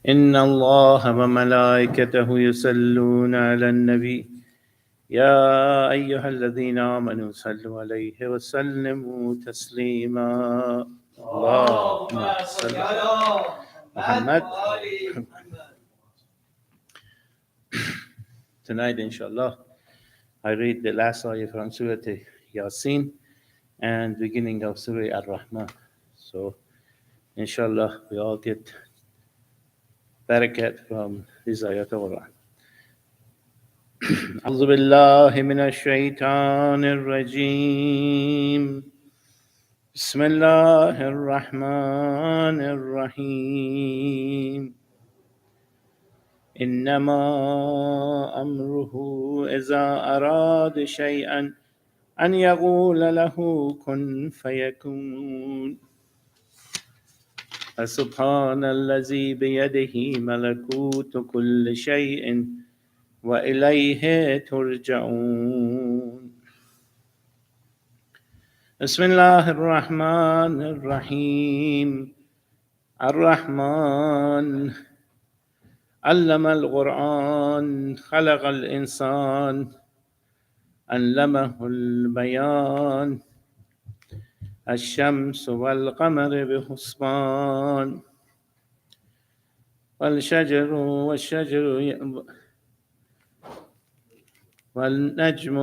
إن الله وملائكته يصلون على النبي يا أيها الذين آمنوا صلوا عليه وسلموا تسليما اللهم صل على محمد. Tonight, inshallah, I read the last ayah from Surah Yasin and beginning of Surah Ar-Rahman. So, inshallah, we all get barakat from this ayat of Quran. أعوذ بالله من الشيطان الرجيم بسم الله الرحمن الرحيم إنما أمره إذا أراد شيئا أن يقول له كن فيكون فسبحان الذي بيده ملكوت كل شيء وإليه ترجعون بسم الله الرحمن الرحيم الرحمن علم القرآن خلق الإنسان علمه البيان الشمس والقمر بحسبان والشجر والنجم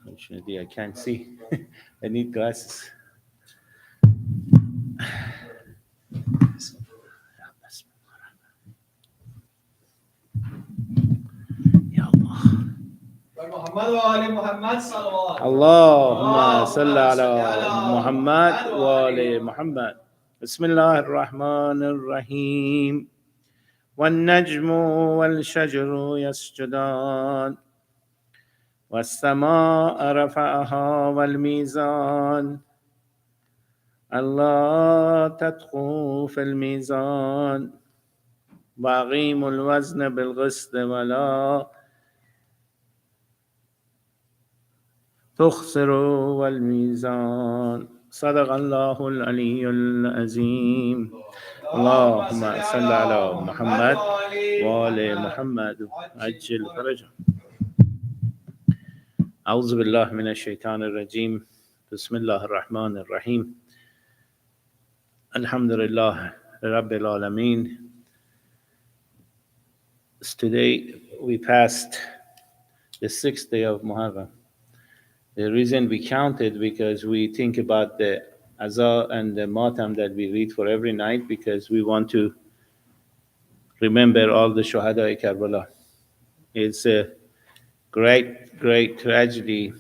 Unfortunately, I can't see. I need glasses. Ya Allah. اللهم صل على محمد وآل محمد. بسم الله الرحمن الرحيم والنجم والشجر يسجدان والسماء رفعها والميزان ألا تطغوا في الميزان وأقيموا الوزن بالقسط ولا تخسروا والميزان صدق الله العلي العظيم اللهم صل على محمد وآل محمد عجل فرجهم أعوذ بالله من الشيطان الرجيم بسم الله الرحمن الرحيم الحمد لله رب العالمين. Today we passed the 6th day of Muharram. The reason we counted because we think about the azar and the matam that we read for every night because we want to remember all the shuhada Karbala. It's a great tragedy,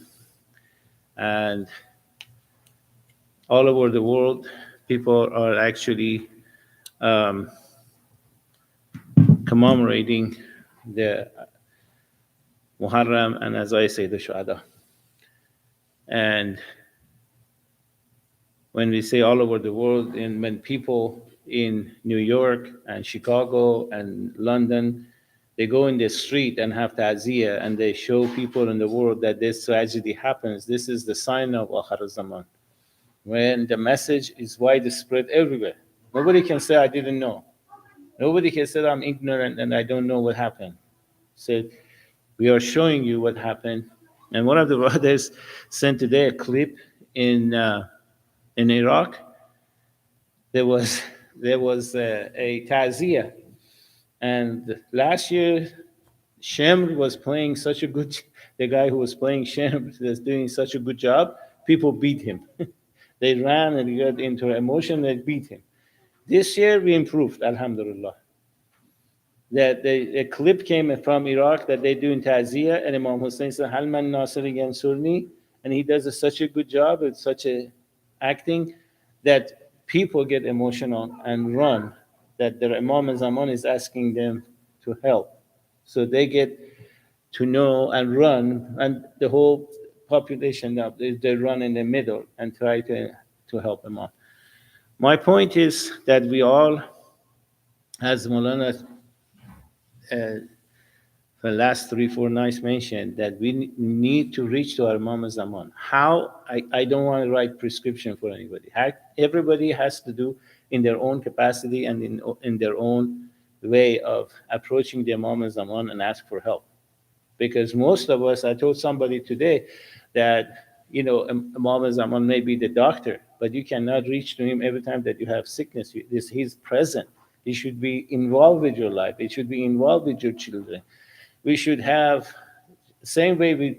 and all over the world people are actually commemorating the Muharram and, as I say, the shuhada. And when we say all over the world, and when people in New York and Chicago and London, they go in the street and have ta'ziyah and they show people in the world that this tragedy happens, this is the sign of Akhir Zaman. When the message is widespread everywhere. Nobody can say, I didn't know. Nobody can say, I'm ignorant and I don't know what happened. So we are showing you what happened. And one of the brothers sent today a clip in Iraq. There was a ta'ziyah, and last year Shem was playing such a good. The guy who was playing Shem was doing such a good job. People beat him. They ran and got into emotion. They beat him. This year we improved, alhamdulillah. That a clip came from Iraq that they do in Ta'ziyah, and Imam Hussein said, Halman Nasir Yansurni, and he does such a good job with such a acting that people get emotional and run, that their Imam Zaman is asking them to help. So they get to know and run, and the whole population, they run in the middle and try to help Imam. My point is that we all, as Maulana the last 3, 4 nights mentioned that we need to reach to our Imam Zaman. How? I don't want to write prescription for anybody. Everybody has to do in their own capacity and in their own way of approaching the Imam Zaman and ask for help. Because most of us, I told somebody today that, Imam Zaman may be the doctor, but you cannot reach to him every time that you have sickness. He's present. He should be involved with your life. He should be involved with your children. We should have same way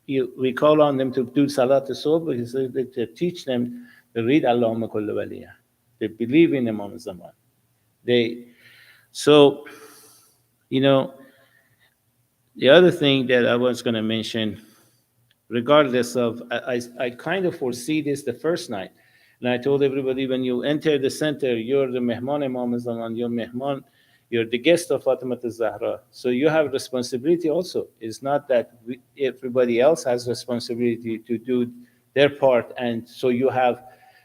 we call on them to do salat al-subh, because to teach them to read Allahumma kullu waliya. They believe in Imam Zaman. They so you know the other thing that I was going to mention, regardless of, I kind of foresee this the first night. And I told everybody, when you enter the center, you're the Mehman Imam Zaman, you're Mehman, you're the guest of Fatima Az-Zahra. So you have responsibility also. It's not that everybody else has responsibility to do their part. And so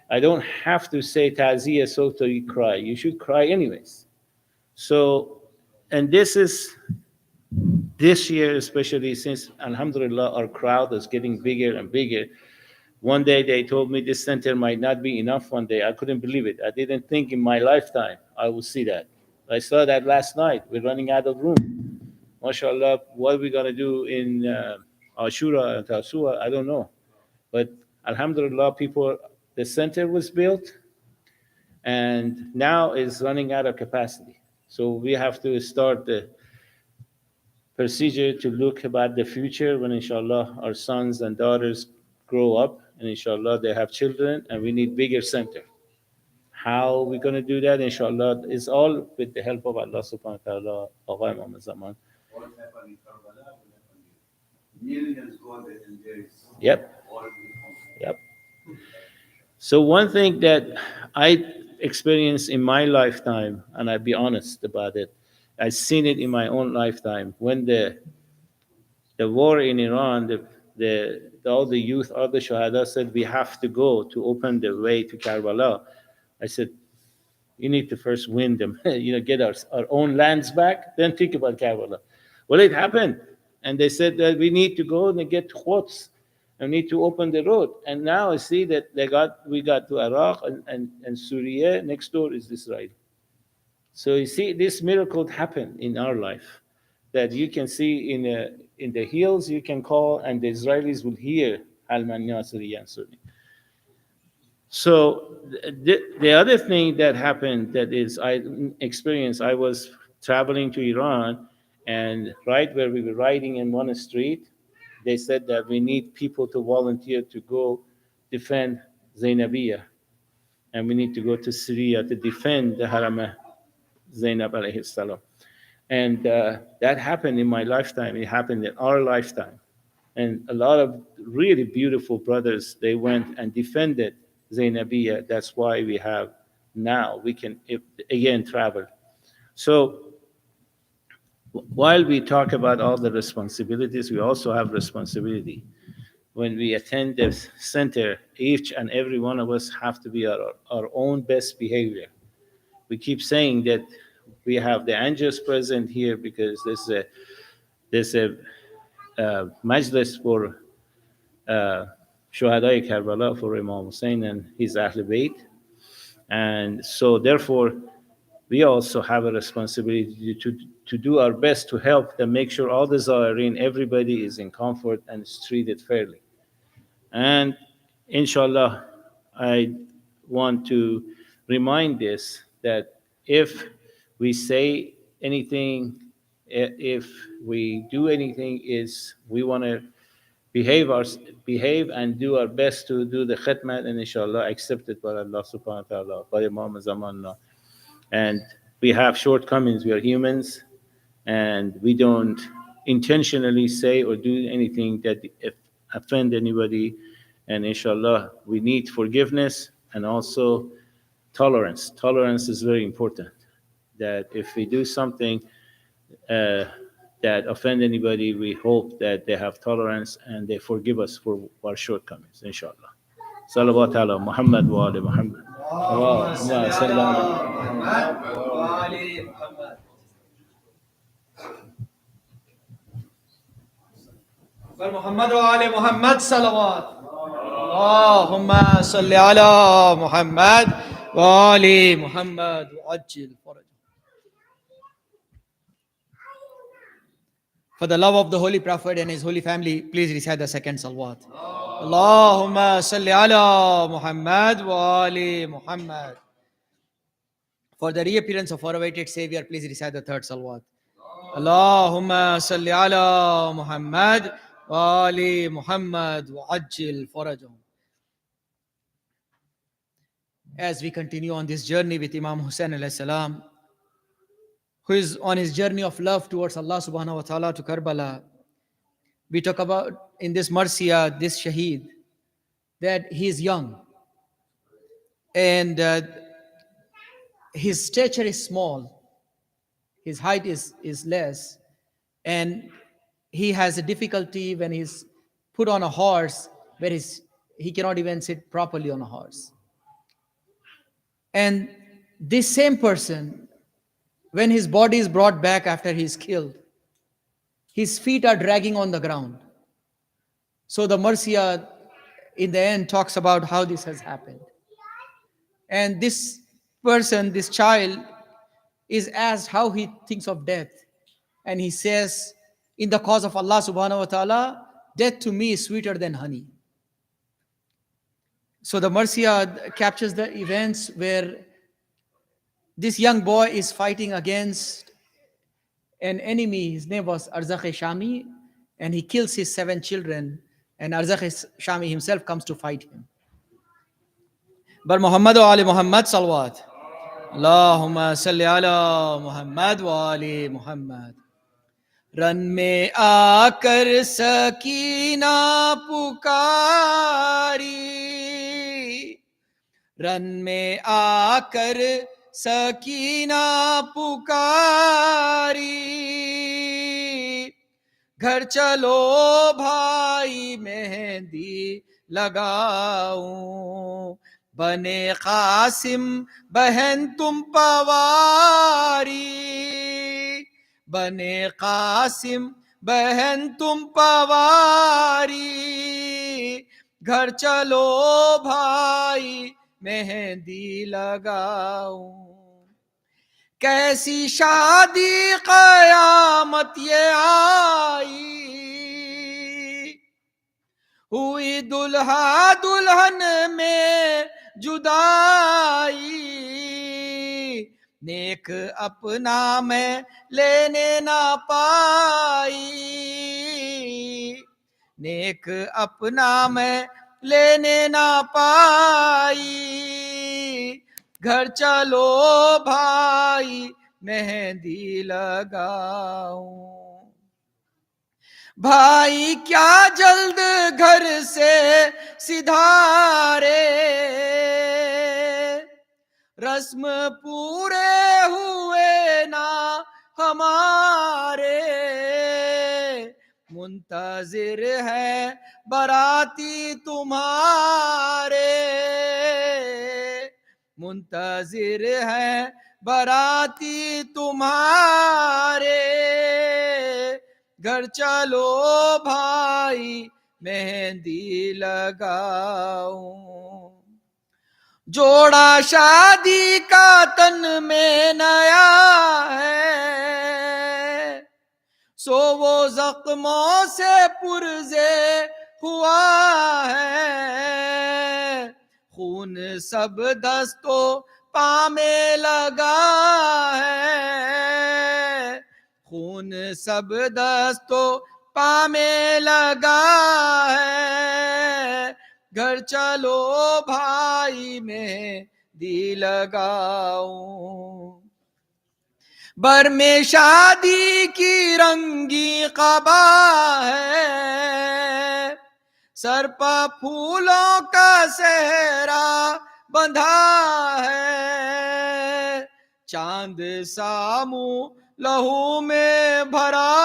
I don't have to say Ta'ziyah so till you cry. You should cry anyways. So, and this year, especially since, alhamdulillah, our crowd is getting bigger and bigger. One day they told me this center might not be enough one day. I couldn't believe it. I didn't think in my lifetime I would see that. I saw that last night. We're running out of room. MashaAllah, what are we going to do in Ashura and Tasua? I don't know. But alhamdulillah, the center was built and now is running out of capacity. So we have to start the procedure to look about the future when inshallah our sons and daughters grow up and inshallah they have children and we need bigger center. How we going to do that? Inshallah, is all with the help of Allah subhanahu wa ta'ala. Agha Imam Zaman. What happened in Karbala will happen here. Millions go there and there is Yep. all will come. Yep. So one thing that I experienced in my lifetime, and I'll be honest about it, I've seen it in my own lifetime. When the war in Iran, all the youth, all the Shahada said we have to go to open the way to Karbala. I said, you need to first win them, get our own lands back, then think about Karbala. Well, it happened. And they said that we need to go and get Quds and need to open the road. And now I see that we got to Iraq and Syria. Next door is Israel. So you see, this miracle happened in our life that you can see in the hills, you can call, and the Israelis will hear Halman Nasiri Yansuri. So the other thing that happened that is I experienced, I was traveling to Iran, and right where we were riding in one street, they said that we need people to volunteer to go defend Zainabiyah, and we need to go to Syria to defend the Haram Zainab alayhi salam. And that happened in my lifetime. It happened in our lifetime. And a lot of really beautiful brothers, they went and defended Zainabiyah. That's why we have now, we can, again, travel. So while we talk about all the responsibilities, we also have responsibility. When we attend the center, each and every one of us have to be our own best behavior. We keep saying that we have the angels present here because there's a majlis for Shuhadai Karbala, for Imam Hussein and his Ahl Bayt. And so therefore, we also have a responsibility to do our best to help them, make sure all the Zahirin, everybody is in comfort and is treated fairly. And inshallah, I want to remind this, that if we say anything, if we do anything, is we want to behave and do our best to do the khidmat, and inshallah accepted by Allah subhanahu wa ta'ala, by Imam Zaman. And we have shortcomings, we are humans, and we don't intentionally say or do anything that offend anybody. And inshallah, we need forgiveness and also tolerance. Tolerance is very important. That if we do something that offend anybody, we hope that they have tolerance and they forgive us for our shortcomings, inshallah. Salawat ala Muhammad wa ali Muhammad. Allahumma salli ala Muhammad. پر محمد و آل محمد صلوات. اللهم صل على محمد وآل محمد وعجل فرجهم. For the love of the Holy Prophet and his holy family, please recite the second salawat. Allahumma salli ala Muhammad wa ali Muhammad. For the reappearance of our awaited Savior, please recite the third salawat. Allahumma salli ala Muhammad wa ali Muhammad wa ajil farajahum. As we continue on this journey with Imam Hussain alayhi salam, who is on his journey of love towards Allah subhanahu wa ta'ala to Karbala, we talk about in this Marsiya, this Shaheed, that he is young and his stature is small, his height is less, and he has a difficulty when he's put on a horse where he cannot even sit properly on a horse. And this same person, when his body is brought back after he is killed, his feet are dragging on the ground. So the Marsiya in the end talks about how this has happened. And this person, this child, is asked how he thinks of death. And he says, in the cause of Allah subhanahu wa ta'ala, death to me is sweeter than honey. So the Marsiya captures the events where this young boy is fighting against an enemy. His name was Az-Zahra Shami, and he kills his 7 children, and Az-Zahra Shami himself comes to fight him. But Muhammad wa ali Muhammad salawat. Allahumma salli ala Muhammad wa ali Muhammad. رن میں آ کر سکینہ پکاری، رن میں آ کر سکینہ پکاری، گھر چلو بھائی مہندی لگاؤں، بنے قاسم بہن تم پواری، بنے قاسم بہن تم پواری، گھر چلو بھائی مہندی لگاؤں، کیسی شادی قیامت یہ آئی، ہوئی دلہا دلہن میں جدائی، نیک اپنا میں لینے نہ پائی، نیک اپنا میں لینے نہ پائی، گھر چلو بھائی مہندی لگاؤں، بھائی کیا جلد گھر سے سدھارے، رسم پورے ہوئے نہ ہمارے، منتظر ہے باراتی تمہارے، منتظر ہے باراتی تمہارے، گھر چلو بھائی مہندی لگاؤں، جوڑا شادی کا تن میں نیا ہے، سو وہ زخموں سے پرزے ہوا ہے، خون سب دستوں پاں میں لگا ہے، خون سب دستوں پاں میں لگا ہے، گھر چلو بھائی مہندی لگاؤں، بر میں شادی کی رنگی قبا ہے، سر پہ پھولوں کا سہرا بندھا ہے، چاند سا منہ لہو میں بھرا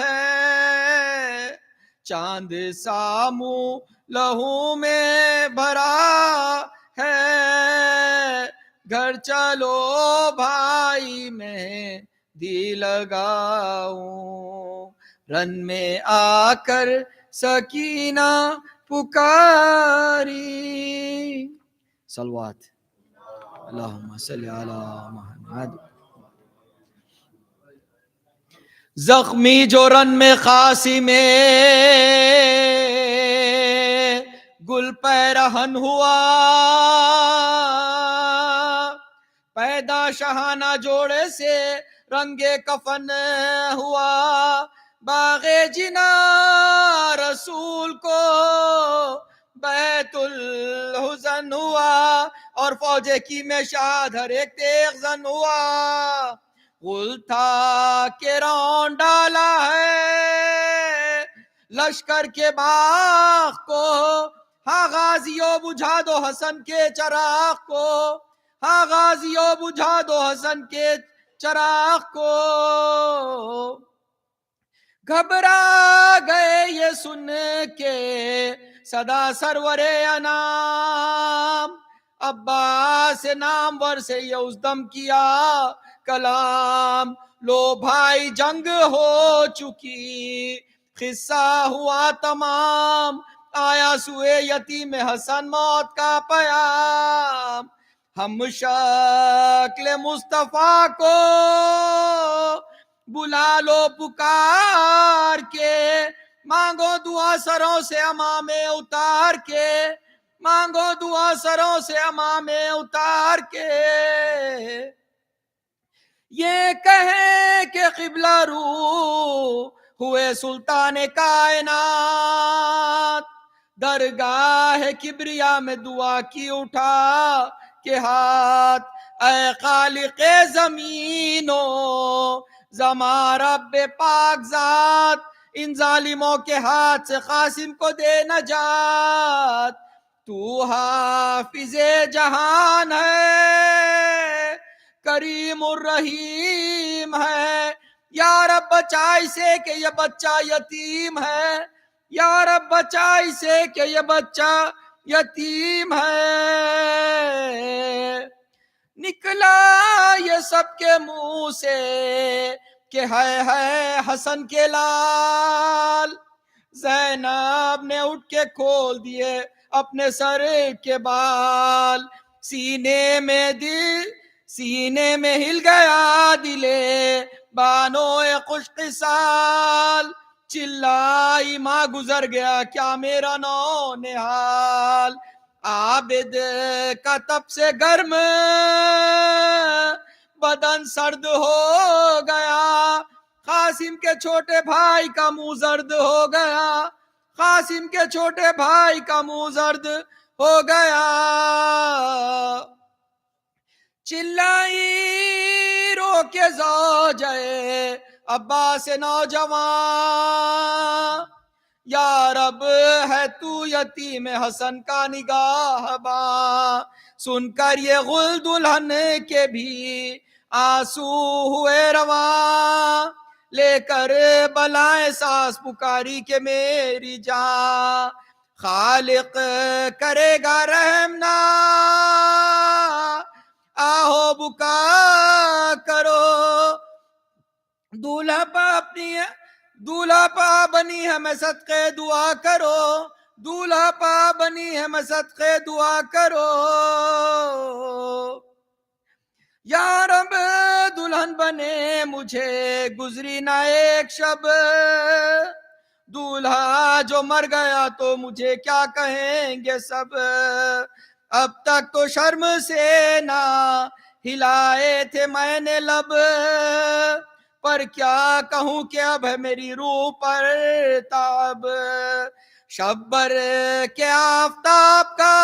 ہے، چاند سا منہ لہو میں بھرا ہے، گھر چلو بھائی مہندی لگاؤں، رن میں آ کر سکینہ پکاری. صلوات اللہم صلی علی محمد. زخمی جو رن میں خاصی میں گل پیرہن ہوا، پیدا شہانہ جوڑے سے رنگ کفن ہوا، باغ جنا رسول کو بیت الحزن ہوا، اور فوج کی میں شاد ہر ایک تیغ زن ہوا. غل تھا کہ رون ڈالا ہے لشکر کے باغ کو، ہاں غازیوں بجھا دو حسن کے چراغ کو، ہاں غازیوں بجھا دو حسن کے چراغ کو. گھبرا گئے یہ سن کے صدا سرور انام، عباس نامور سے یہ اس دم کیا کلام. لو بھائی جنگ ہو چکی قصہ ہوا تمام، آیا سوئے یتیم حسن موت کا پیام. ہم شکل مصطفیٰ کو بلا لو پکار کے، مانگو دعا سروں سے امامے اتار کے، مانگو دعا سروں سے امامے اتار کے. یہ کہیں کہ قبلہ رو ہوئے سلطان کائنات، درگاہ کبریا میں دعا کی اٹھا کے ہاتھ. اے خالق زمینوں زماں رب پاک ذات، ان ظالموں کے ہاتھ سے قاسم کو دے نجات. تو حافظ جہان ہے کریم الرحیم ہے، یا رب بچا اسے کہ یہ بچہ یتیم ہے، یا رب بچا اسے کہ یہ بچہ یتیم ہے. نکلا یہ سب کے منہ سے کہ ہے حسن کے لال، زینب نے اٹھ کے کھول دیے اپنے سر کے بال. سینے میں ہل گیا دلے بانوئے خوش قصال، چلائی ماں گزر گیا کیا میرا نو نہال. عابد کا تب سے گرم بدن سرد ہو گیا، قاسم کے چھوٹے بھائی کا منہ زرد ہو گیا، قاسم کے چھوٹے بھائی کا منہ زرد ہو گیا. چلائی رو کے زوجے عباس نوجوان، یا رب ہے تو یتیم حسن کا نگاہ باں. سن کر یہ غل دلہن کے بھی آنسو ہوئے رواں، لے کر بلائیں ساس پکاری کے میری جان. خالق کرے گا رحم نہ آہو بکا کرو، دولہا پا بنی ہے میں صدقے دعا کرو، دولہا پا بنی ہے میں صدقے دعا کرو. یا رب دلہن بنے مجھے گزری نہ ایک شب، دولہا جو مر گیا تو مجھے کیا کہیں گے سب. اب تک تو شرم سے نہ ہلائے تھے میں نے لب، پر کیا کہوں کہ اب ہے میری روح پر تاب. شبر کے آفتاب کا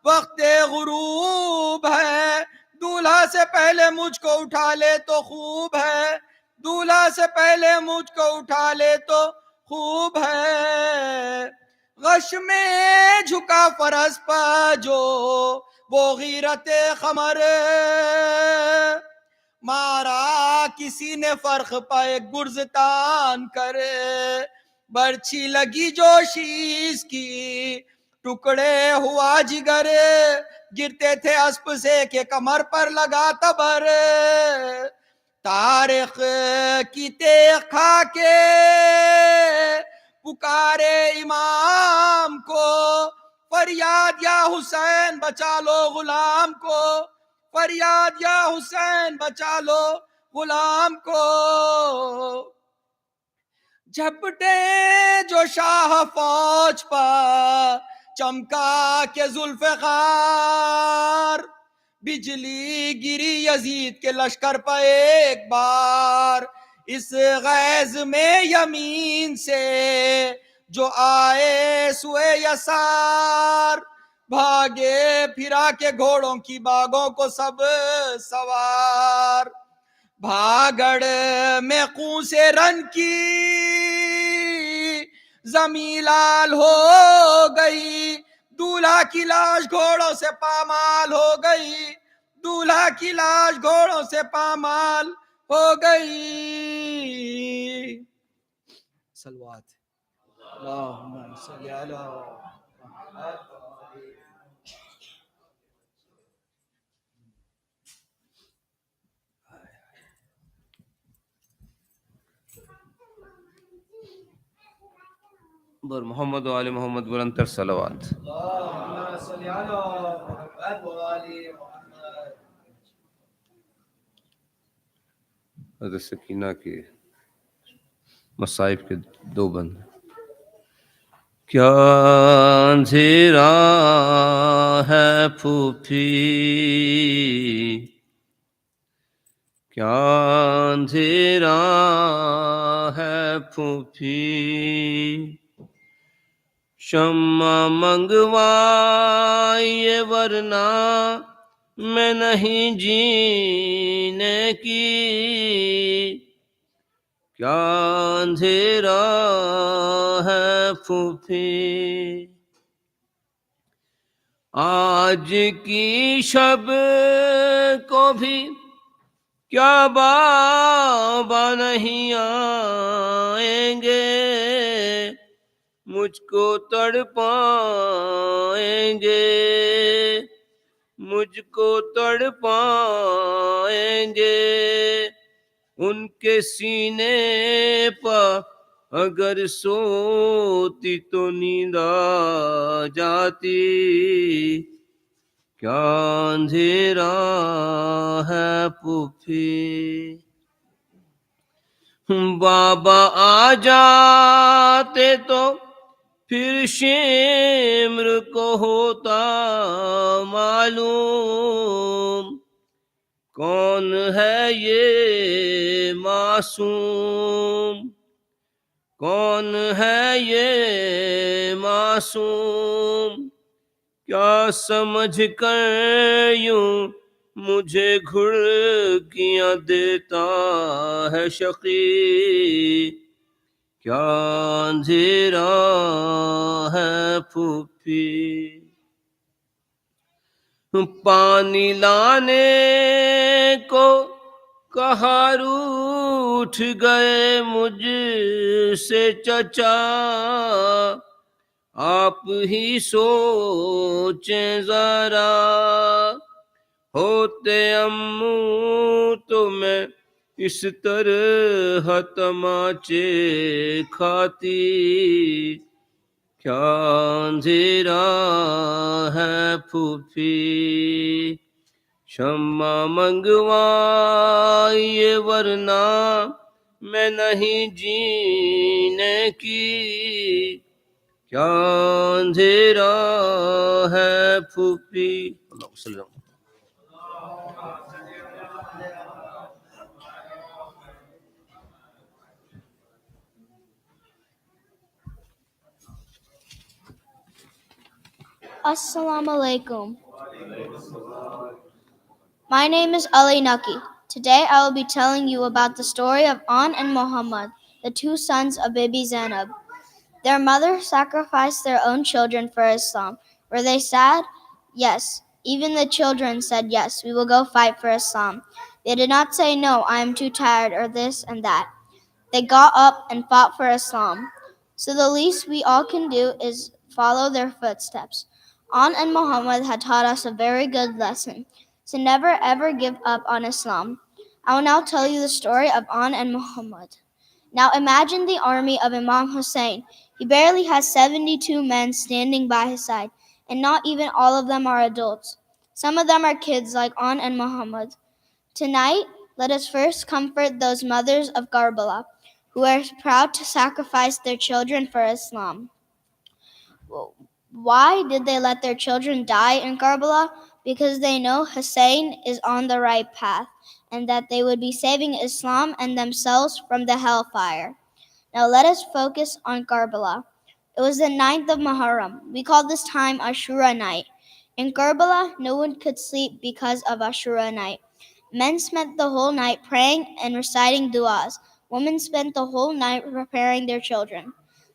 وقت غروب ہے، دولہا سے پہلے مجھ کو اٹھا لے تو خوب ہے، دولہا سے پہلے مجھ کو اٹھا لے تو خوب ہے. غش میں جھکا فرس پا جو وہ غیرت خمر، مارا کسی نے فرق پائے گرز تان کر. برچھی لگی جو شیش کی ٹکڑے ہوا جگر، گرتے تھے اسپ سے کہ کمر پر لگا تبر. طارق کی تیغ کھا کے پکارے امام کو، فریاد یا حسین بچا لو غلام کو، فریاد یا حسین بچا لو غلام کو۔ جھپٹے جو شاہ فوج پر چمکا کے ذوالفقار، بجلی گری یزید کے لشکر پر ایک بار، اس غیظ میں یمین سے جو آئے سوئے یسار، بھاگے پھرا کے گھوڑوں کی باغوں کو سب سوار، بھاگڑ میں خون سے رن کی زمین لال ہو گئی، دولہا کی لاش گھوڑوں سے پامال ہو گئی، دولہا کی لاش گھوڑوں سے پامال ہو گئی۔ صلوات اللہم صلی علی محمد۔ بر محمد و آل محمد برنتر صلوات۔ اللہم صلی علی محمد و آل محمد۔ حضرت سکینہ کے مصائب کے دو بند۔ کیا اندھیرا ہے پھوپھی، کیا اندھیرا ہے پھوپھی، شمع منگوائیے ورنہ میں نہیں جینے کی، کیا اندھیرا ہے پھوپھی، آج کی شب کو بھی کیا بابا نہیں آئیں گے، مجھ کو تڑ پائیں گے، مجھ کو تڑ پائیں گے، ان کے سینے پر اگر سوتی تو نیند آ جاتی، کیا اندھیرا ہے پھوپھی، بابا آ جاتے تو پھر شمر کو ہوتا معلوم، کون ہے یہ معصوم، کون ہے یہ معصوم، کیا سمجھ کر یوں مجھے گھڑکیاں دیتا ہے شقی، کیا اندھیرا ہے پھوپھی، پانی لانے کو کہا روٹھ گئے مجھ سے چچا، آپ ہی سوچیں ذرا، ہوتے امو تو میں اس طرح تماچے کھاتی، کیا اندھیرا ہے پھوپھی، شمع منگوائیے ورنہ میں نہیں جینے کی، کیا اندھیرا ہے پھوپھی۔ اللہ وسلم۔ Assalamu alaikum. My name is Ali Naki. Today I will be telling you about the story of An and Muhammad, the two sons of Bibi Zainab. Their mother sacrificed their own children for Islam. Were they sad? Yes. Even the children said, yes, we will go fight for Islam. They did not say, no, I am too tired, or this and that. They got up and fought for Islam. So the least we all can do is follow their footsteps. An and Muhammad had taught us a very good lesson, to never ever give up on Islam. I will now tell you the story of An and Muhammad. Now imagine the army of Imam Hussein. He barely has 72 men standing by his side, and not even all of them are adults. Some of them are kids like An and Muhammad. Tonight, let us first comfort those mothers of Karbala who are proud to sacrifice their children for Islam. Why did they let their children die in Karbala? Because they know Hussein is on the right path and that they would be saving Islam and themselves from the hellfire. Now let us focus on Karbala. It was the 9th of Muharram. We call this time Ashura night. In Karbala, no one could sleep because of Ashura night. Men spent the whole night praying and reciting du'as. Women spent the whole night preparing their children.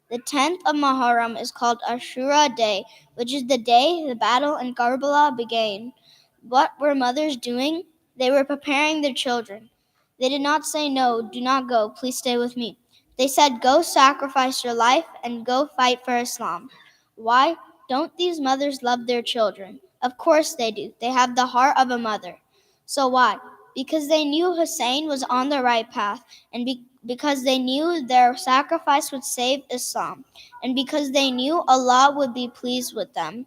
The 10th of Muharram is called Ashura Day, which is the day the battle in Karbala began. What were mothers doing? They were preparing their children. They did not say, "No, do not go, please stay with me." They said, "Go sacrifice your life and go fight for Islam." Why? Don't these mothers love their children? Of course they do. They have the heart of a mother. So why? Because they knew Hussein was on the right path, and because they knew their sacrifice would save Islam, and because they knew Allah would be pleased with them.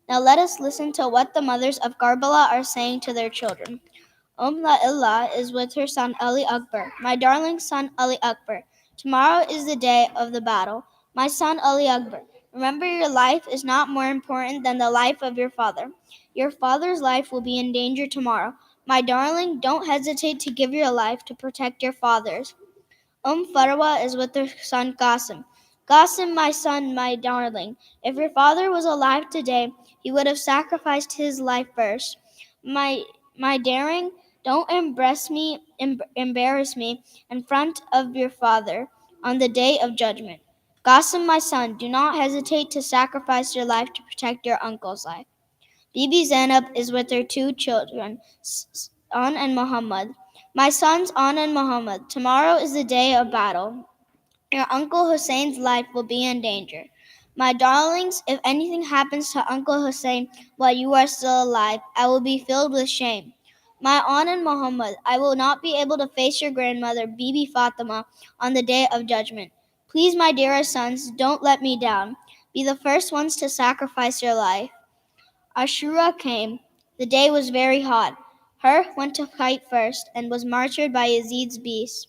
Now let us listen to what the mothers of Karbala are saying to their children. La is with her son Ali Akbar. My darling son Ali Akbar, tomorrow is the day of the battle. My son Ali Akbar, remember your life is not more important than the life of your father. Your father's life will be in danger tomorrow. My darling, don't hesitate to give your life to protect your father's. Farwa is with her son Qasim. Qasim, my son, my darling, if your father was alive today, he would have sacrificed his life first. My daring, don't embarrass me in front of your father on the day of judgment. Qasim, my son, do not hesitate to sacrifice your life to protect your uncle's life. Bibi Zainab is with her two children, An and Muhammad. My sons An and Muhammad, tomorrow is the day of battle. Your Uncle Hussein's life will be in danger. My darlings, if anything happens to Uncle Hussein while you are still alive, I will be filled with shame. My An and Muhammad, I will not be able to face your grandmother, Bibi Fatima, on the day of judgment. Please, my dearest sons, don't let me down. Be the first ones to sacrifice your life. Ashura came. The day was very hot. Her went to fight first and was martyred by Yazid's beasts.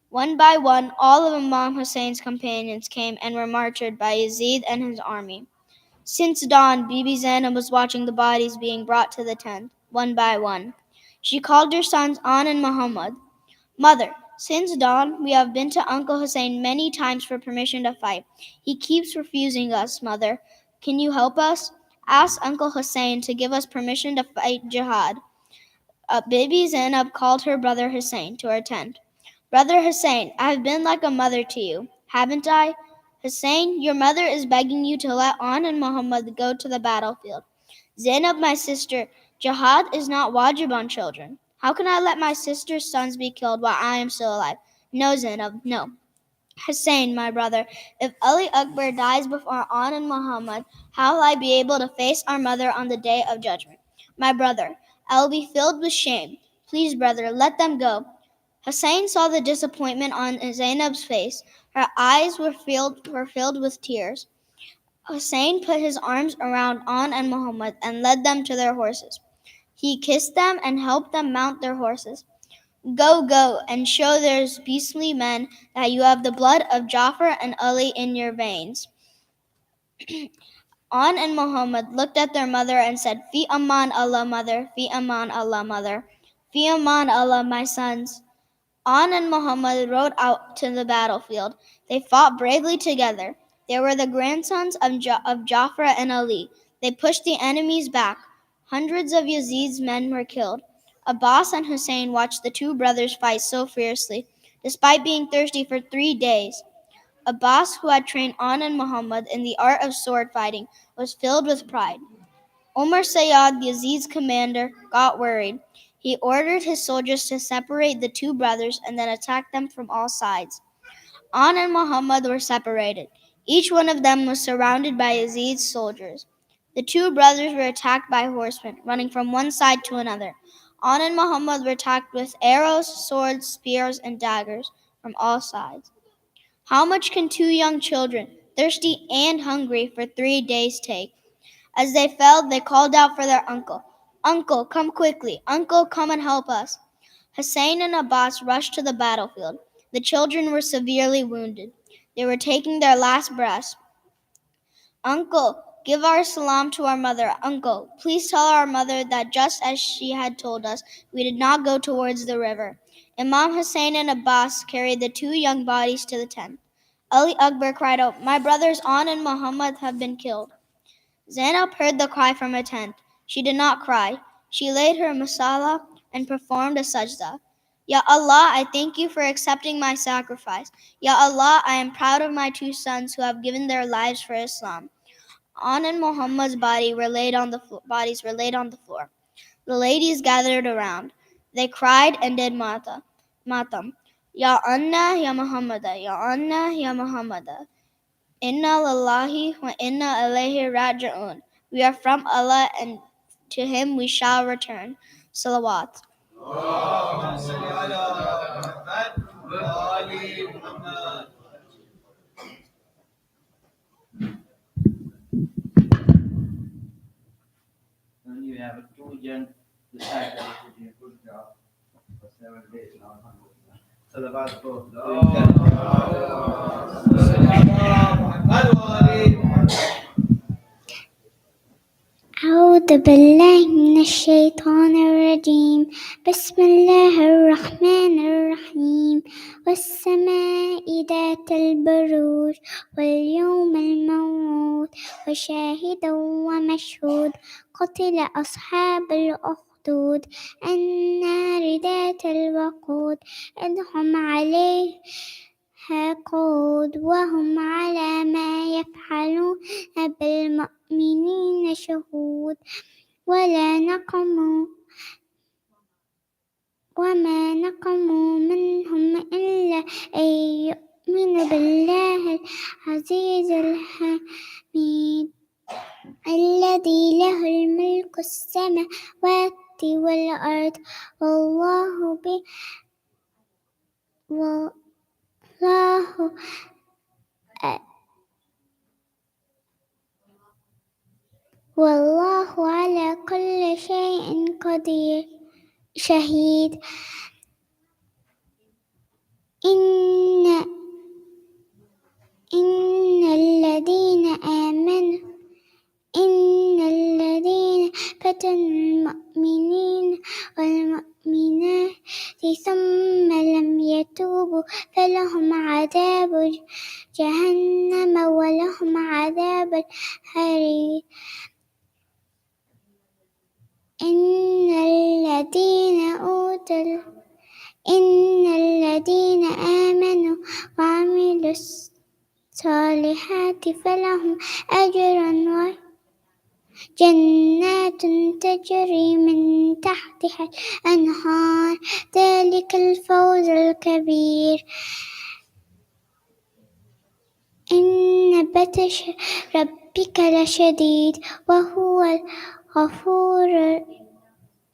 One by one, all of Imam Hussein's companions came and were martyred by Yazid and his army. Since dawn, Bibi Zainab was watching the bodies being brought to the tent, one by one. She called her sons An and Muhammad. Mother, since dawn, we have been to Uncle Hussein many times for permission to fight. He keeps refusing us, Mother. Can you help us? Ask Uncle Hussein to give us permission to fight jihad. Bibi Zainab called her brother Hussein to her tent. Brother Hussein, I have been like a mother to you, haven't I? Hussein, your mother is begging you to let An and Muhammad go to the battlefield. Zainab, my sister, jihad is not wajib on children. How can I let my sister's sons be killed while I am still alive? No, Zainab, no. Hussein, my brother, if Ali Akbar dies before An and Muhammad, how will I be able to face our mother on the day of judgment? My brother, I will be filled with shame. Please, brother, let them go. Hussein saw the disappointment on Zainab's face. Her eyes were filled with tears. Hussein put his arms around An and Muhammad and led them to their horses. He kissed them and helped them mount their horses. Go, go, and show those beastly men that you have the blood of Jafar and Ali in your veins. An and Muhammad looked at their mother and said, Fi aman Allah, mother, fi aman Allah, mother, fi aman Allah, my sons. An and Muhammad rode out to the battlefield. They fought bravely together. They were the grandsons of Jafar and Ali. They pushed the enemies back. Hundreds of Yazid's men were killed. Abbas and Hussein watched the two brothers fight so fiercely, despite being thirsty for 3 days. Abbas, who had trained An and Muhammad in the art of sword fighting, was filled with pride. Omar Sayyad, Yazid's commander, got worried. He ordered his soldiers to separate the two brothers and then attack them from all sides. An and Muhammad were separated. Each one of them was surrounded by Yazid's soldiers. The two brothers were attacked by horsemen, running from one side to another. On and Muhammad were attacked with arrows, swords, spears, and daggers from all sides. How much can two young children, thirsty and hungry for 3 days, take? As they fell, they called out for their uncle. Uncle, come quickly. Uncle, come and help us. Hussein and Abbas rushed to the battlefield. The children were severely wounded. They were taking their last breaths. Uncle, give our salam to our mother. Uncle, please tell our mother that just as she had told us, we did not go towards the river. Imam Hussein and Abbas carried the two young bodies to the tent. Ali Akbar cried out, My brothers An and Muhammad have been killed. Zainab heard the cry from a tent. She did not cry. She laid her masala and performed a sajda. Ya Allah, I thank you for accepting my sacrifice. Ya Allah, I am proud of my two sons who have given their lives for Islam. An and Muhammad's bodies were laid on the floor. The ladies gathered around. They cried and did matam. Ya Anna, Ya Muhammada, Ya Anna, Ya Muhammada. Inna lillahi wa inna ilayhi raji'un. We are from Allah and to Him we shall return. Salawat. And you have two young disciples who did a good job for 7 days now. Salawat for أعوذ بالله من الشيطان الرجيم بسم الله الرحمن الرحيم والسماء ذات البروج واليوم الموعود وشاهد ومشهود قتل أصحاب الأخدود النار ذات الوقود إذ هم عليها قود وهم على ما يفعلون بالمؤمنين شهود وما نقموا منهم إلا أن يؤمنوا بالله العزيز الحميد الذي له الملك السماوات والأرض والله على كل شيء قدير شهيد إن الذين فتنوا المؤمنين والمؤمنات ثم لم يتوبوا فلهم عذاب جهنم ولهم عذاب الحريق إن الذين آمنوا وعملوا الصالحات فلهم أجر جنات تجري من تحتها الأنهار ذلك الفوز الكبير إن بطش ربك لشديد وهو الغفور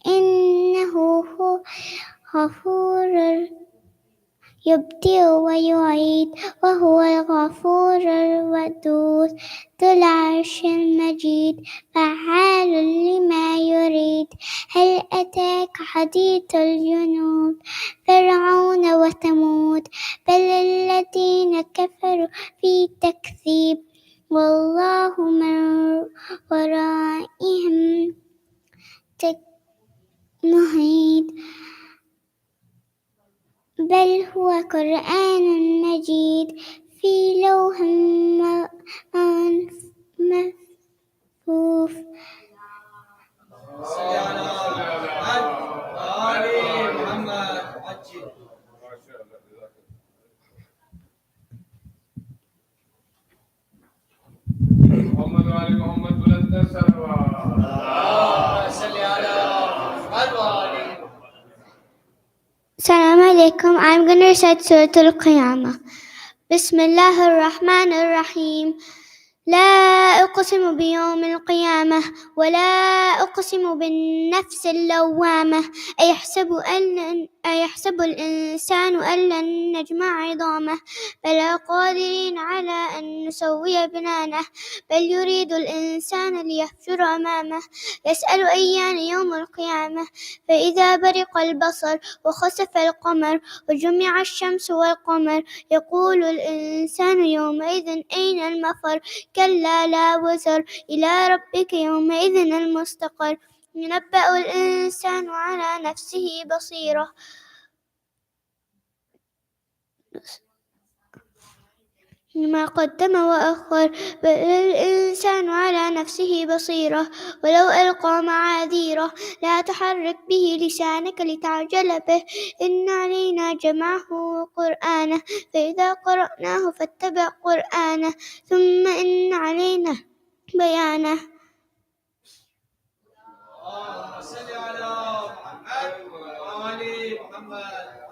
إنه هو غفور يبدئ ويعيد وهو الغفور الودود ذو العرش المجيد فعال لما يريد هل أتاك حديث الجنود فرعون وثمود بل الذين كفروا في تكذيب والله من ورائهم محيط بل هو قرآن مجيد في لوح محفوظ محمد وآل محمد بلند Assalamu alaikum. I'm going to recite Surah Al-Qiyamah. Bismillah ar-Rahman ar-Rahim. لا أقسم بيوم القيامة ولا أقسم بالنفس اللوامة أيحسب الإنسان أن لن نجمع عظامه بلى قادرين على أن نسوي بنانه بل يريد الإنسان ليفجر أمامه يسأل أيان يوم القيامة فإذا برق البصر وخسف القمر وجمع الشمس والقمر يقول الإنسان يومئذ أين المفر كلا لا وزر إلى ربك يومئذ المستقر ينبأ الإنسان على نفسه بصيرة ما قدم وأخر بل الإنسان على نفسه بصيرة ولو ألقى معاذيره لا تحرك به لسانك لتعجل به إن علينا جمعه وقرآنه فإذا قرأناه فاتبع قرآنه ثم إن علينا بيانه صل على محمد وآل محمد.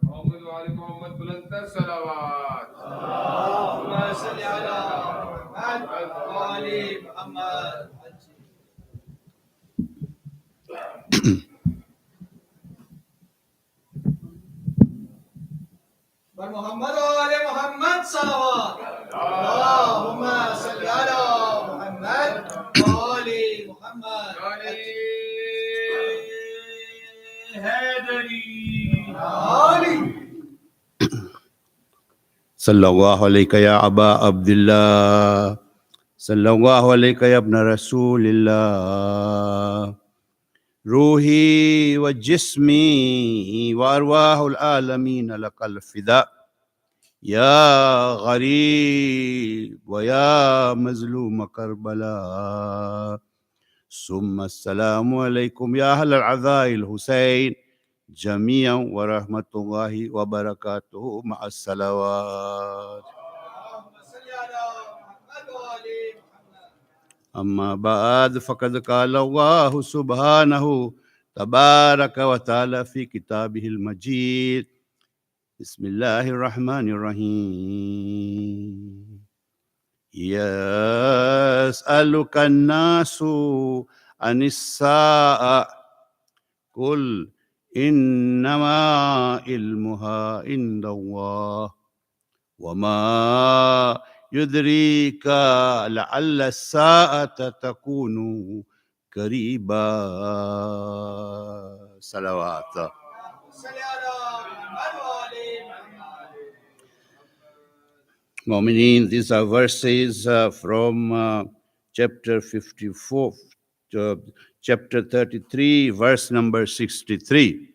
محمد وعلي محمد بلند الصلوات. اللهم صل على محمد وآل محمد. محمد وآل محمد صلوات. اللهم صل على محمد وآل محمد. صلى الله عليك يا أبا عبد الله صلى الله عليك يا ابن رسول الله روحي وجسمي وأرواح العالمين لك الفداء يا غريب ويا مظلوم كربلاء ثم السلام عليكم يا أهل العزاء الحسين جميعا ورحمة الله وبركاته مع الصلوات. أما بعد فقد قال الله سبحانه تبارك وتعالى في كتابه المجيد بسم الله الرحمن الرحيم يسألك الناس عن الساعة قل إنما علمها عند الله وما يدريك لعل الساعة تكون قريبا صلوات. Mu'mineen, these are verses from chapter 54, chapter 33, verse number 63,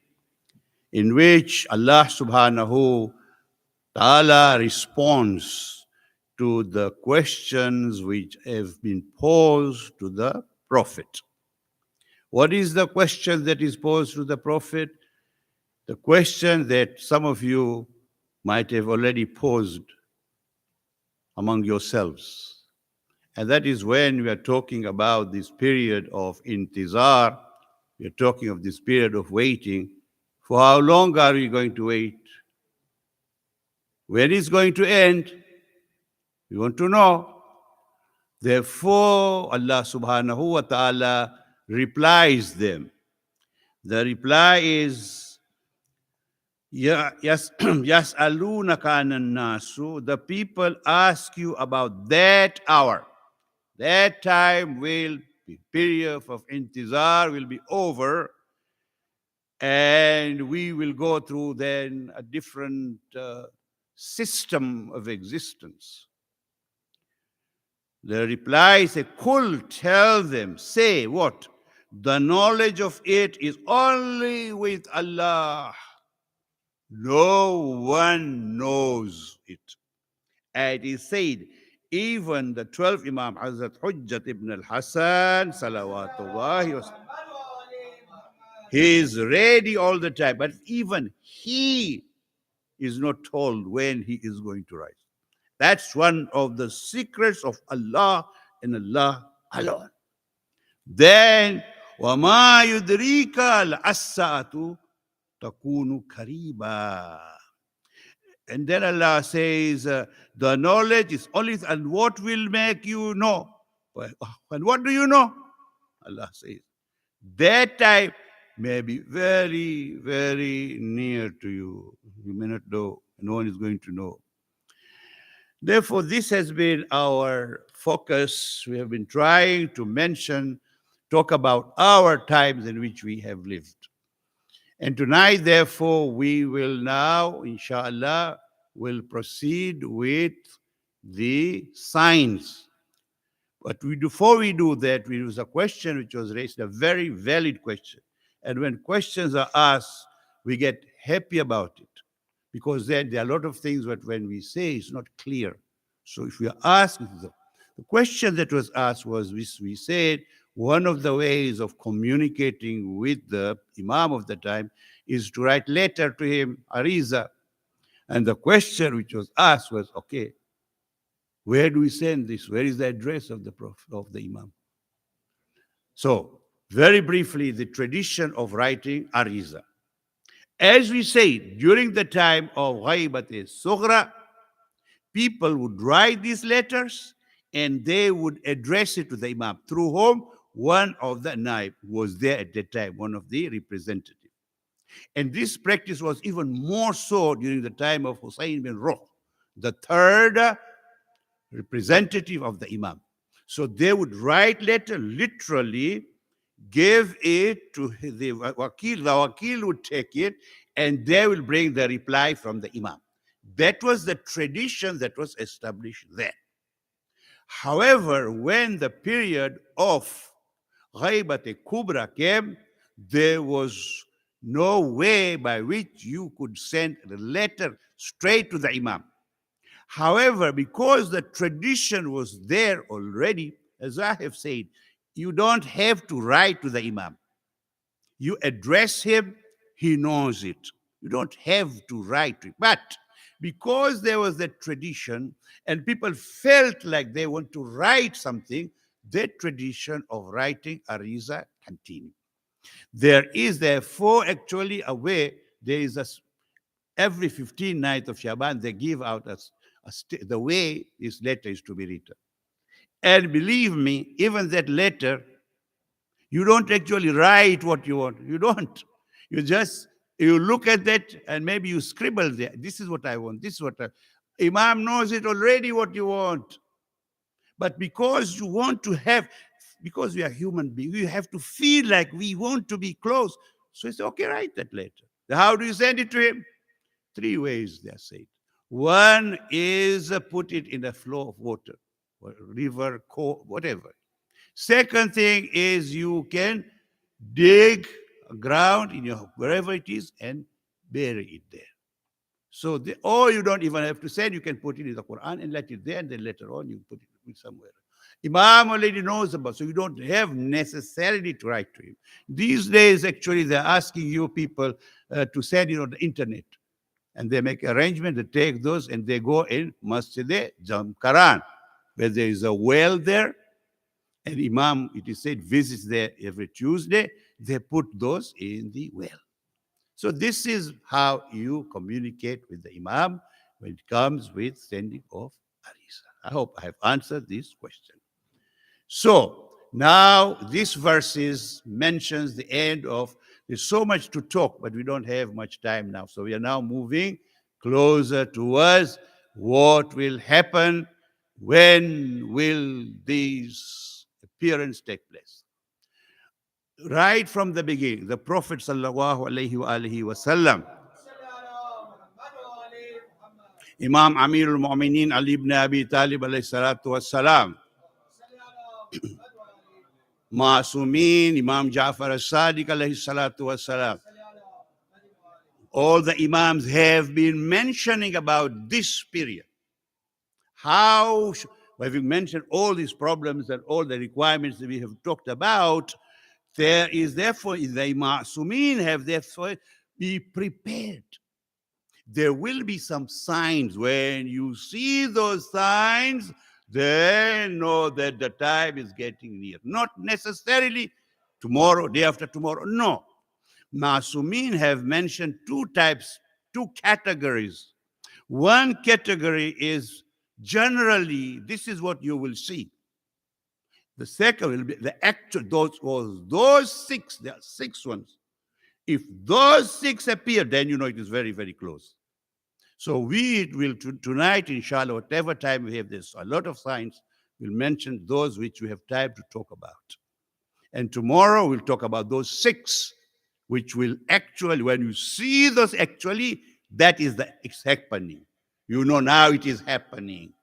in which Allah subhanahu ta'ala responds to the questions which have been posed to the Prophet. What is the question that is posed to the Prophet? The question that some of you might have already posed among yourselves. And that is when we are talking about this period of intizar, we are talking of this period of waiting. For how long are we going to wait? When is going to end? We want to know. Therefore, Allah subhanahu wa ta'ala replies them. The reply is, Yas'alunaka anan nasu, the people ask you about that hour. That time will be, period of intizar will be over, and we will go through then a different system of existence. The reply is, Kul, tell them, say what? The knowledge of it is only with Allah. No one knows it. And he said, even the 12th Imam Hazrat Hujjat ibn al-Hasan, salawatullahi wa he is ready all the time, but even he is not told when he is going to rise. That's one of the secrets of Allah and Allah alone. Then وَمَا يُدْرِيكَ الْأَسَّاءَةُ تَكُونُ قَرِيبًا. And then Allah says, the knowledge is only, and what will make you know? And what do you know? Allah says, that time may be very, very near to you. You may not know. No one is going to know. Therefore, this has been our focus. We have been trying to talk about our times in which we have lived. And tonight, therefore, we will now, inshallah, will proceed with the signs. But before we do that, there was a question which was raised, a very valid question. And when questions are asked, we get happy about it, because then there are a lot of things that when we say it's not clear. So if we are asked, the question that was asked was, we said, one of the ways of communicating with the Imam of the time is to write letter to him, ariza. And the question which was asked was, okay, where do we send this? Where is the address of the Prophet, of the Imam? So, very briefly, the tradition of writing ariza. As we say, during the time of Ghaibat-e-Sughra, people would write these letters and they would address it to the Imam, through whom one of the Naib was there at that time, one of the representatives. And this practice was even more so during the time of Hussein bin Ruh, the third representative of the Imam. So they would write letter, literally give it to the Wakil. The Wakil would take it and they will bring the reply from the Imam. That was the tradition that was established then. However, when the period of Ghaibat-e-Kubra came, there was no way by which you could send the letter straight to the Imam. However, because the tradition was there already, as I have said, you don't have to write to the Imam. You address him, he knows it. You don't have to write to him. But because there was that tradition and people felt like they want to write something, that tradition of writing ariza continued. There is therefore actually a way, there is every 15th night of Shaban, they give out the way this letter is to be written. And believe me, even that letter, you don't actually write what you want. You don't. You look at that and maybe you scribble there. This is what I want. This is what Imam knows it already what you want. But because you want to have, because we are human beings, we have to feel like we want to be close. So it's okay, write that letter. How do you send it to him? 3 ways, they are said. One is put it in a flow of water, river, whatever. Second thing is you can dig ground in your wherever it is and bury it there. So, or you don't even have to send, you can put it in the Quran and let it there, and then later on you put it somewhere. Imam already knows about, so you don't have necessarily to write to him. These days, actually, they're asking you people to send it on the internet. And they make arrangement to take those and they go in Masjid-e-Jamkaran, where there is a well there. And Imam, it is said, visits there every Tuesday. They put those in the well. So this is how you communicate with the Imam when it comes with sending of ariza. I hope I have answered this question. So now this verses mentions the end of, there's so much to talk, but we don't have much time now. So we are now moving closer towards what will happen, when will these appearance take place. Right from the beginning, the Prophet sallallahu alaihi wasallam, Imam Amirul Mu'minin Ali ibn Abi Talib alayhi salatu wassalam, Ma'asumin, Imam Ja'far as-Sadiq alayhi salatu wassalam. All the Imams have been mentioning about this period. How, having mentioned all these problems and all the requirements that we have talked about, there is therefore, the Ma'asumin have therefore be prepared. There will be some signs. When you see those signs, then know that the time is getting near. Not necessarily tomorrow, day after tomorrow. No. Masumin have mentioned two types, two categories. One category is generally, this is what you will see. The second will be the actual, those six, there are 6 ones. If those 6 appear, then you know it is very, very close. So we will tonight, inshallah, whatever time we have this, a lot of signs, we'll mention those which we have time to talk about. And tomorrow we'll talk about those 6, which will actually, when you see those actually, that is it's happening. You know now it is happening.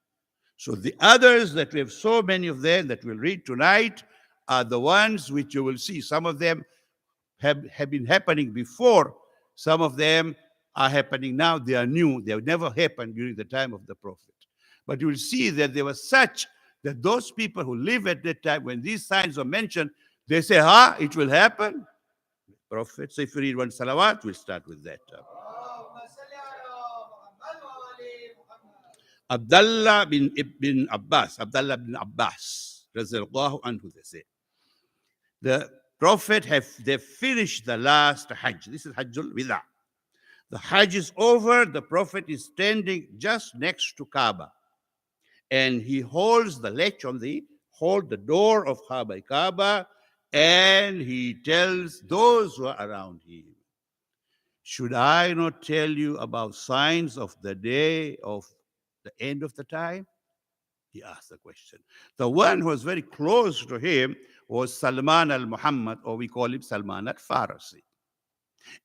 So the others that we have so many of them that we'll read tonight are the ones which you will see. Some of them have been happening before. Some of them are happening now. They are new. They have never happened during the time of the Prophet. But you will see that they were such that those people who live at that time, when these signs are mentioned, they say, it will happen. Prophet. So if you read one salawat, we'll start with that. Abdullah bin Abbas, Razallahu anhu, they say. The Prophet they finished the last Hajj. This is Hajjul Wida. The Hajj is over. The Prophet is standing just next to Kaaba. And he holds the latch on the door of Kaaba, and he tells those who are around him, should I not tell you about signs of the day of the end of the time? He asked the question. The one who was very close to him was Salman al-Muhammad, or we call him Salman al-Farsi.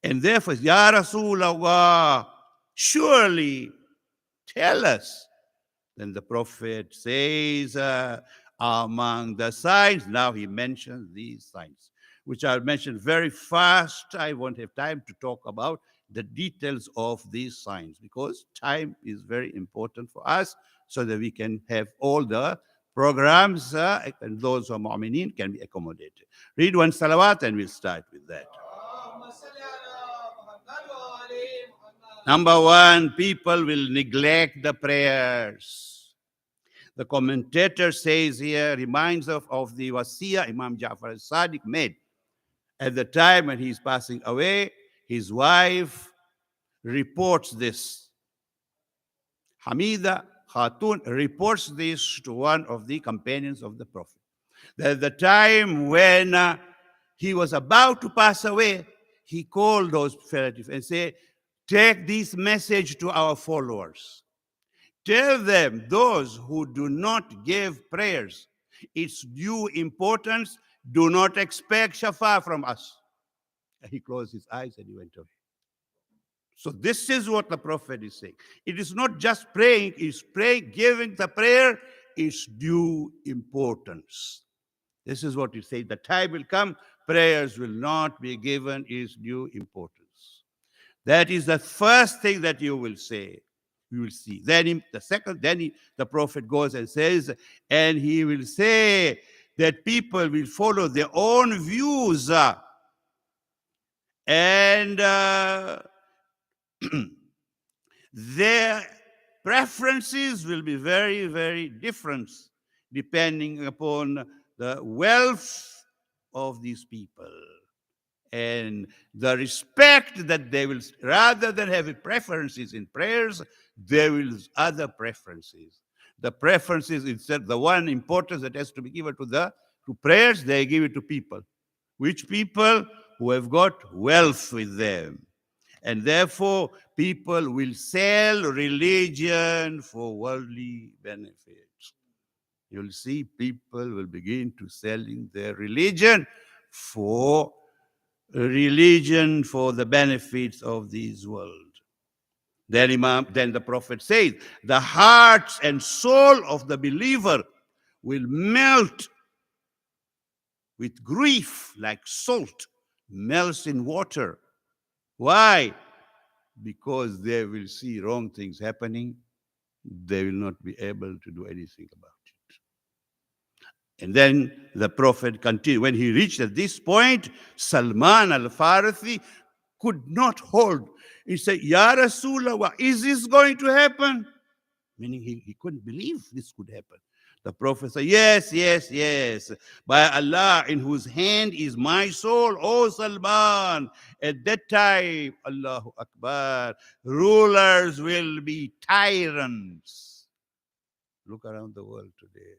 And therefore, Ya Rasulullah, surely tell us. Then the Prophet says, among the signs, now he mentions these signs, which I'll mention very fast. I won't have time to talk about the details of these signs because time is very important for us so that we can have all the programs and those who are mu'mineen can be accommodated. Read one salawat and we'll start with that. Number 1, people will neglect the prayers. The commentator says here, reminds of the wasiyah Imam Ja'far al-Sadiq made. At the time when he's passing away, his wife reports this. Hamida Khatun reports this to one of the companions of the Prophet. That at the time when he was about to pass away, he called those relatives and said, take this message to our followers. Tell them, those who do not give prayers its due importance, do not expect shafa from us. And he closed his eyes and he went away. So this is what the Prophet is saying. It is not just praying, it's praying, giving the prayer its due importance. This is what he said. The time will come, prayers will not be given its due importance. That is the first thing that you will say. You will see. Then the Prophet goes and says, and he will say that people will follow their own views and their preferences will be very, very different depending upon the wealth of these people and the respect that they will, rather than having preferences in prayers, there will be other preferences. The preferences, instead, the one importance that has to be given to prayers, they give it to people. Which people? Who have got wealth with them. And therefore, people will sell religion for worldly benefits. You'll see people will begin to selling their religion for the benefits of this world. Then the Prophet says, the hearts and soul of the believer will melt with grief like salt melts in water. Why? Because they will see wrong things happening. They will not be able to do anything about it. And then the Prophet continued. When he reached at this point, Salman al-Farsi could not hold. He said, Ya Rasulullah, is this going to happen? Meaning he couldn't believe this could happen. The Prophet said, yes, yes, yes. By Allah, in whose hand is my soul, O Salman. At that time, Allahu Akbar, rulers will be tyrants. Look around the world today.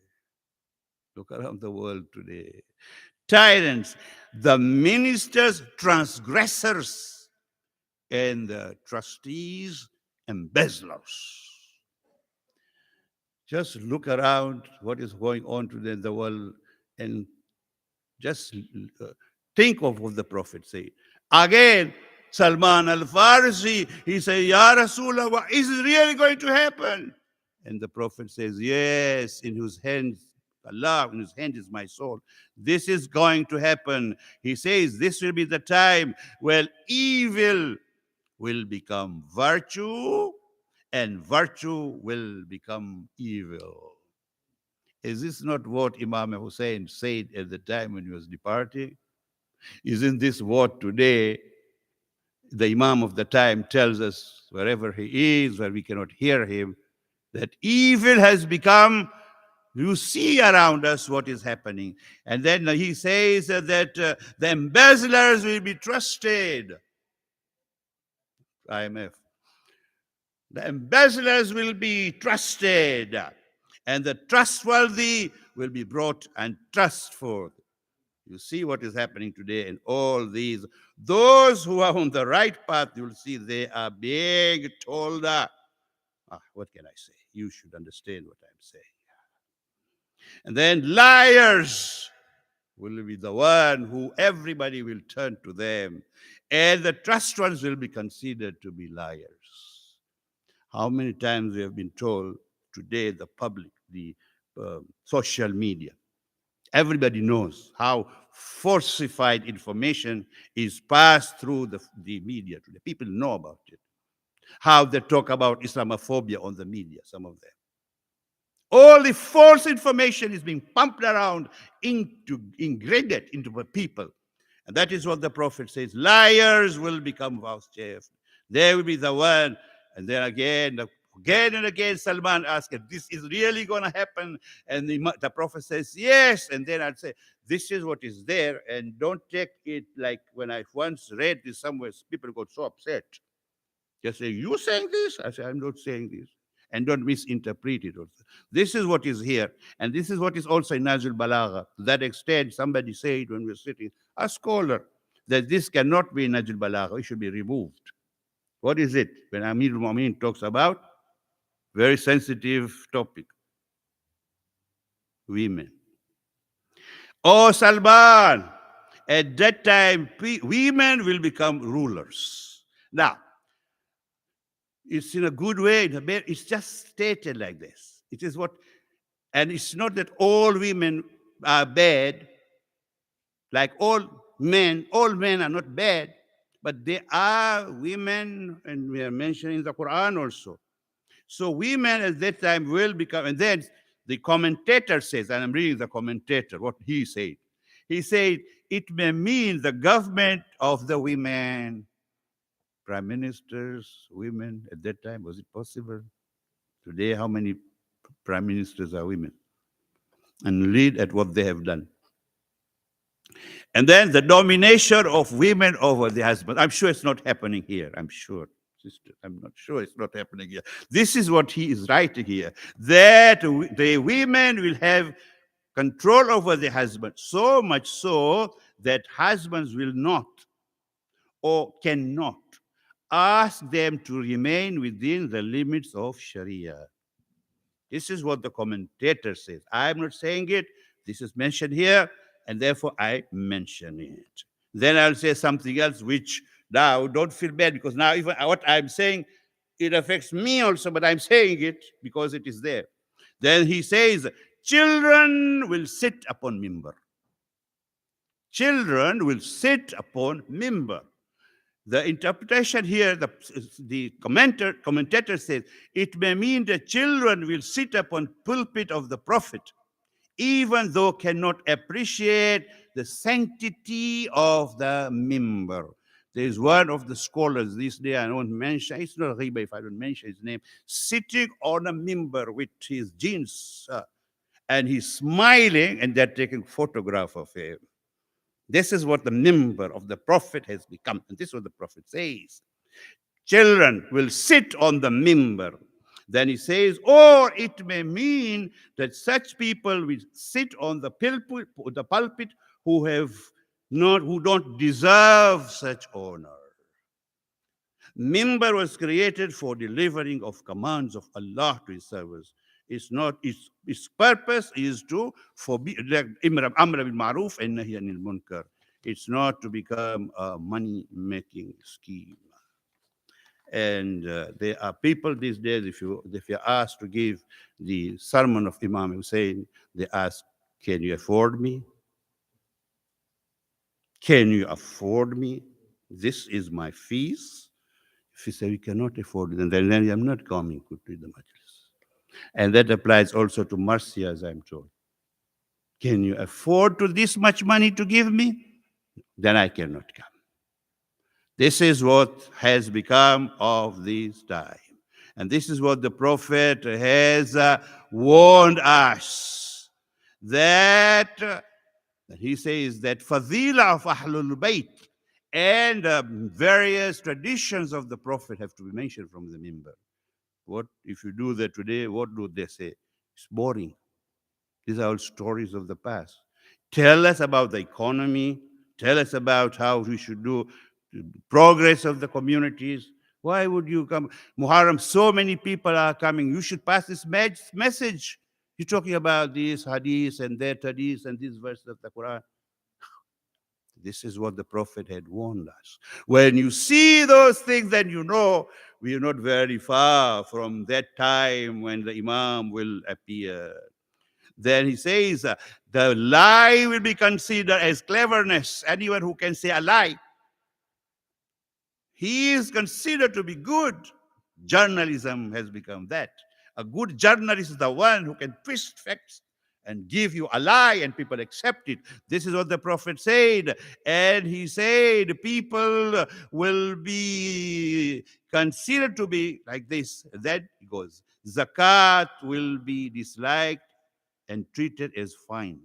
Look around the world today. Tyrants, the ministers, transgressors, and the trustees, embezzlers. Just look around what is going on today in the world and just think of what the Prophet said. Again, Salman al-Farsi, he said, Ya Rasulullah, is it really going to happen? And the Prophet says, yes, in whose hands, Allah, in whose hand is my soul. This is going to happen. He says, this will be the time where evil will become virtue and virtue will become evil. Is this not what Imam Hussein said at the time when he was departing? Isn't this what today the Imam of the time tells us wherever he is, where we cannot hear him, that evil has become, you see around us what is happening. And then he says that the embezzlers will be trusted. IMF. The embezzlers will be trusted, and the trustworthy will be brought and trustful. You see what is happening today in all these. Those who are on the right path, you will see they are being told, what can I say? You should understand what I'm saying. And then liars will be the one who everybody will turn to them, and the trust ones will be considered to be liars. How many times we have been told today, the public, the social media, everybody knows how falsified information is passed through the media today. People know about it. How they talk about Islamophobia on the media, some of them. All the false information is being pumped around, ingrained into the people. And that is what the Prophet says. Liars will become vice chairs. They will be the one. And then again and again, Salman asked, this is really going to happen? And the Prophet says, yes. And then I'd say, this is what is there. And don't take it like when I once read this somewhere, people got so upset. Just say, you saying this? I say, I'm not saying this. And don't misinterpret it also. This is what is here. And this is what is also in Najul Balagha. To that extent, somebody said when we were sitting, a scholar, that this cannot be Najul Balagha. It should be removed. What is it? When Amir al-Mu'minin talks about very sensitive topic, women. Oh, Salman, at that time, women will become rulers. Now, it's in a good way. It's just stated like this. It is what, and it's not that all women are bad, like all men are not bad, but there are women, and we are mentioning the Quran also. So women at that time will become, and then the commentator says, and I'm reading the commentator, what he said. He said, it may mean the government of the women. Prime ministers, women, at that time, was it possible? Today, how many prime ministers are women? And read at what they have done. And then the domination of women over the husband. I'm sure it's not happening here. I'm sure. Sister, I'm not sure it's not happening here. This is what he is writing here. That the women will have control over the husband. So much so that husbands will not or cannot ask them to remain within the limits of Sharia. This is what the commentator says. I'm not saying it. This is mentioned here, and therefore I mention it. Then I'll say something else which now don't feel bad, because now even what I'm saying, it affects me also, but I'm saying it because it is there. Then he says, children will sit upon mimbar. Children will sit upon mimbar. The interpretation here, the commentator says, it may mean that children will sit upon pulpit of the Prophet, even though cannot appreciate the sanctity of the mimbar. There is one of the scholars this day, I don't mention, it's not a riba if I don't mention his name, sitting on a mimbar with his jeans and he's smiling, and they're taking photograph of him. This is what the mimbar of the Prophet has become. And this is what the Prophet says. Children will sit on the mimbar. Then he says, or it may mean that such people will sit on the pulpit who don't deserve such honor. Mimbar was created for delivering of commands of Allah to his servants. Its purpose is to forbid amr bil ma'ruf and nahy anil munkar. It's not to become a money-making scheme. And there are people these days, if you're asked to give the sermon of Imam Hussein, they ask, can you afford me? Can you afford me? This is my fees. If you say we cannot afford it, then I'm not coming to the Majlis. And that applies also to mercy, as I'm told. Can you afford to this much money to give me? Then I cannot come. This is what has become of this time. And this is what the Prophet has warned us. That he says that fadila of Ahlul Bayt and various traditions of the Prophet have to be mentioned from the mimbar. What if you do that today? What do they say? It's boring. These are all stories of the past. Tell us about the economy. Tell us about how we should do progress of the communities. Why would you come? Muharram, so many people are coming. You should pass this message. You're talking about these hadiths and that hadith and these verses of the Quran. This is what the Prophet had warned us. When you see those things, then you know we are not very far from that time when the Imam will appear. Then he says, the lie will be considered as cleverness. Anyone who can say a lie, he is considered to be good. Journalism has become that. A good journalist is the one who can twist facts and give you a lie and people accept it. This is what the Prophet said. And he said people will be considered to be like this. Then he goes, zakat will be disliked and treated as fine.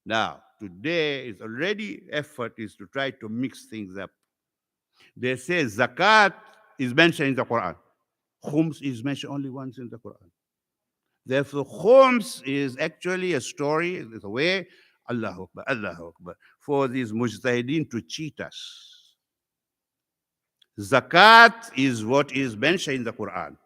Now, today is already effort is to try to mix things up. They say zakat is mentioned in the Quran. Khums is mentioned only once in the Quran. Therefore, khums is actually a story, it's a way, Allahu Akbar, for these mujtahideen to cheat us. Zakat is what is mentioned in the Quran.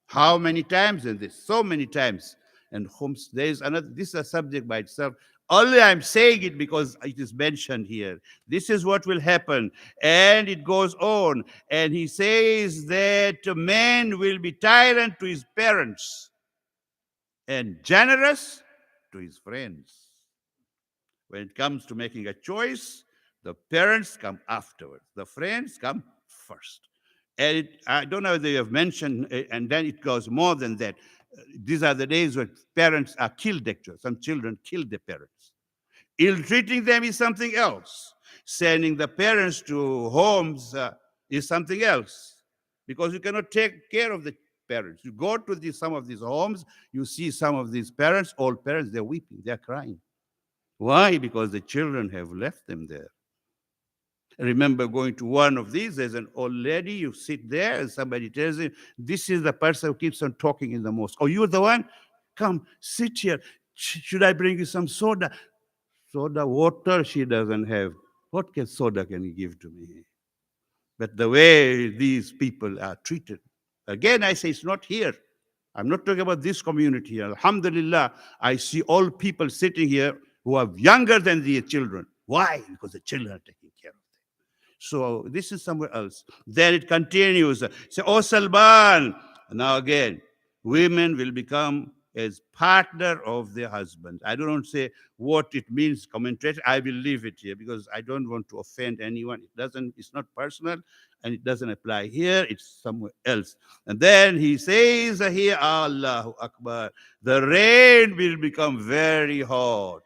How many times in this? So many times. And khums, there is another, this is a subject by itself. Only I'm saying it because it is mentioned here. This is what will happen. And it goes on. And he says that man will be tyrant to his parents and generous to his friends. When it comes to making a choice, the parents come afterwards. The friends come first. And I don't know whether you have mentioned, and then it goes more than that. These are the days when parents are killed, actually. Some children kill their parents. Ill-treating them is something else. Sending the parents to homes is something else. Because you cannot take care of the parents. You go to some of these homes, you see some of these parents, old parents, they're weeping, they're crying. Why? Because the children have left them there. I remember going to one of these, there's an old lady, you sit there and somebody tells you, this is the person who keeps on talking in the mosque. Oh, you're the one? Come, sit here. Should I bring you some soda? Soda, water she doesn't have. What soda can you give to me? But the way these people are treated, again, I say it's not here. I'm not talking about this community here. Alhamdulillah, I see all people sitting here who are younger than the children. Why? Because the children are taking care of them. So this is somewhere else. Then it continues. Say, oh Salman. Now again, women will become as partner of their husband. I don't say what it means, commentate. I will leave it here because I don't want to offend anyone. It's not personal and it doesn't apply here. It's somewhere else. And then he says here, Allahu Akbar, the rain will become very hot.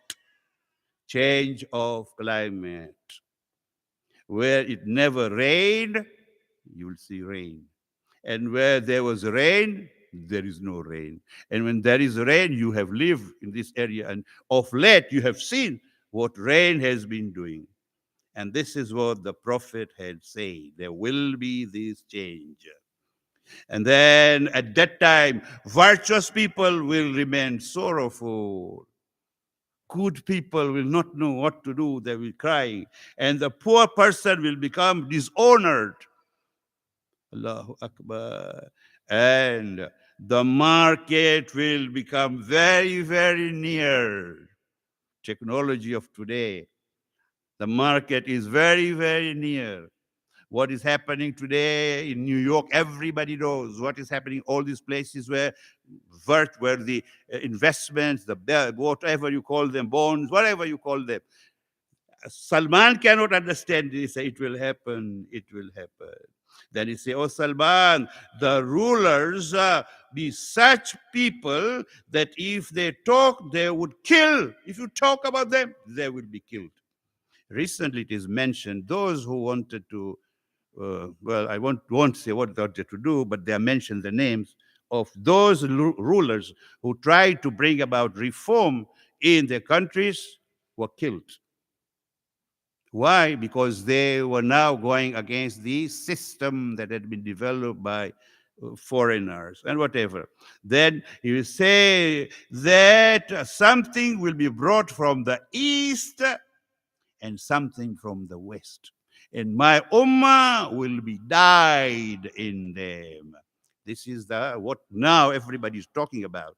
Change of climate. Where it never rained, you will see rain. And where there was rain, there is no rain. And when there is rain, you have lived in this area, and of late you have seen what rain has been doing. And this is what the prophet had said. There will be this change. And then at that time, virtuous people will remain sorrowful. Good people will not know what to do. They will cry. And the poor person will become dishonored. Allahu Akbar. And the market will become very, very near. Technology of today. The market is very, very near. What is happening today in New York, everybody knows what is happening. All these places where the investments, whatever you call them, bonds, whatever you call them. Salman cannot understand this. It will happen. It will happen. Then he say, "Oh Salman, the rulers be such people that if they talk, they would kill. If you talk about them, they will be killed." Recently, it is mentioned those who wanted to. Well, I won't say what they wanted to do, but they are mentioned the names of those rulers who tried to bring about reform in their countries were killed. Why? Because they were now going against the system that had been developed by foreigners and whatever. Then he will say that something will be brought from the east and something from the west. And my ummah will be died in them. This is what now everybody is talking about.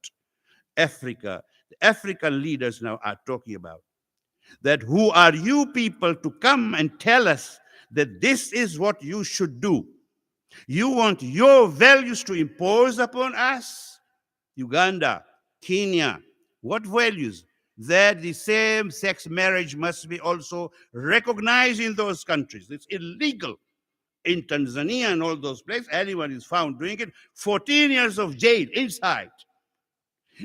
Africa, the African leaders now are talking about. That who are you people to come and tell us that this is what you should do? You want your values to impose upon us? Uganda, Kenya, what values? That the same-sex marriage must be also recognized in those countries. It's illegal. In Tanzania and all those places, anyone is found doing it, 14 years of jail inside.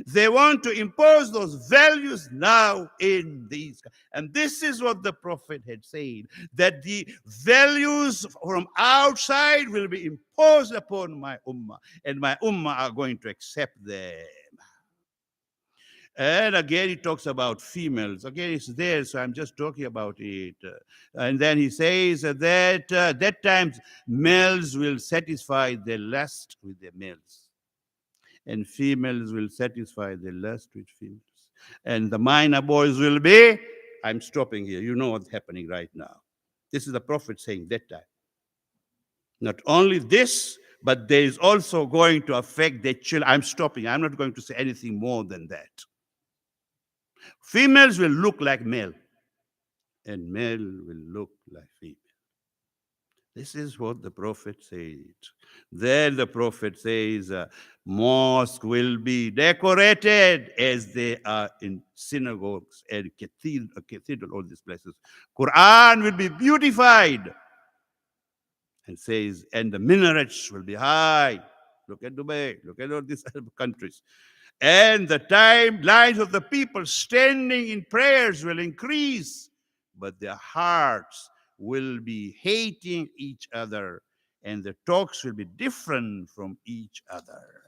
They want to impose those values now in these. And this is what the Prophet had said, that the values from outside will be imposed upon my ummah, and my ummah are going to accept them. And again, he talks about females. Again, it's there, so I'm just talking about it. And then he says that that times males will satisfy their lust with their males, and females will satisfy their lust with females. And the minor boys will be, I'm stopping here. You know what's happening right now. This is the Prophet saying that time. Not only this, but there is also going to affect their children. I'm stopping. I'm not going to say anything more than that. Females will look like male, and male will look like female. This is what the Prophet said. Then the Prophet says, mosque will be decorated as they are in synagogues and cathedral, all these places. Quran will be beautified. And says, and the minarets will be high. Look at Dubai, look at all these other countries. And the timelines of the people standing in prayers will increase, but their hearts will be hating each other, and the talks will be different from each other.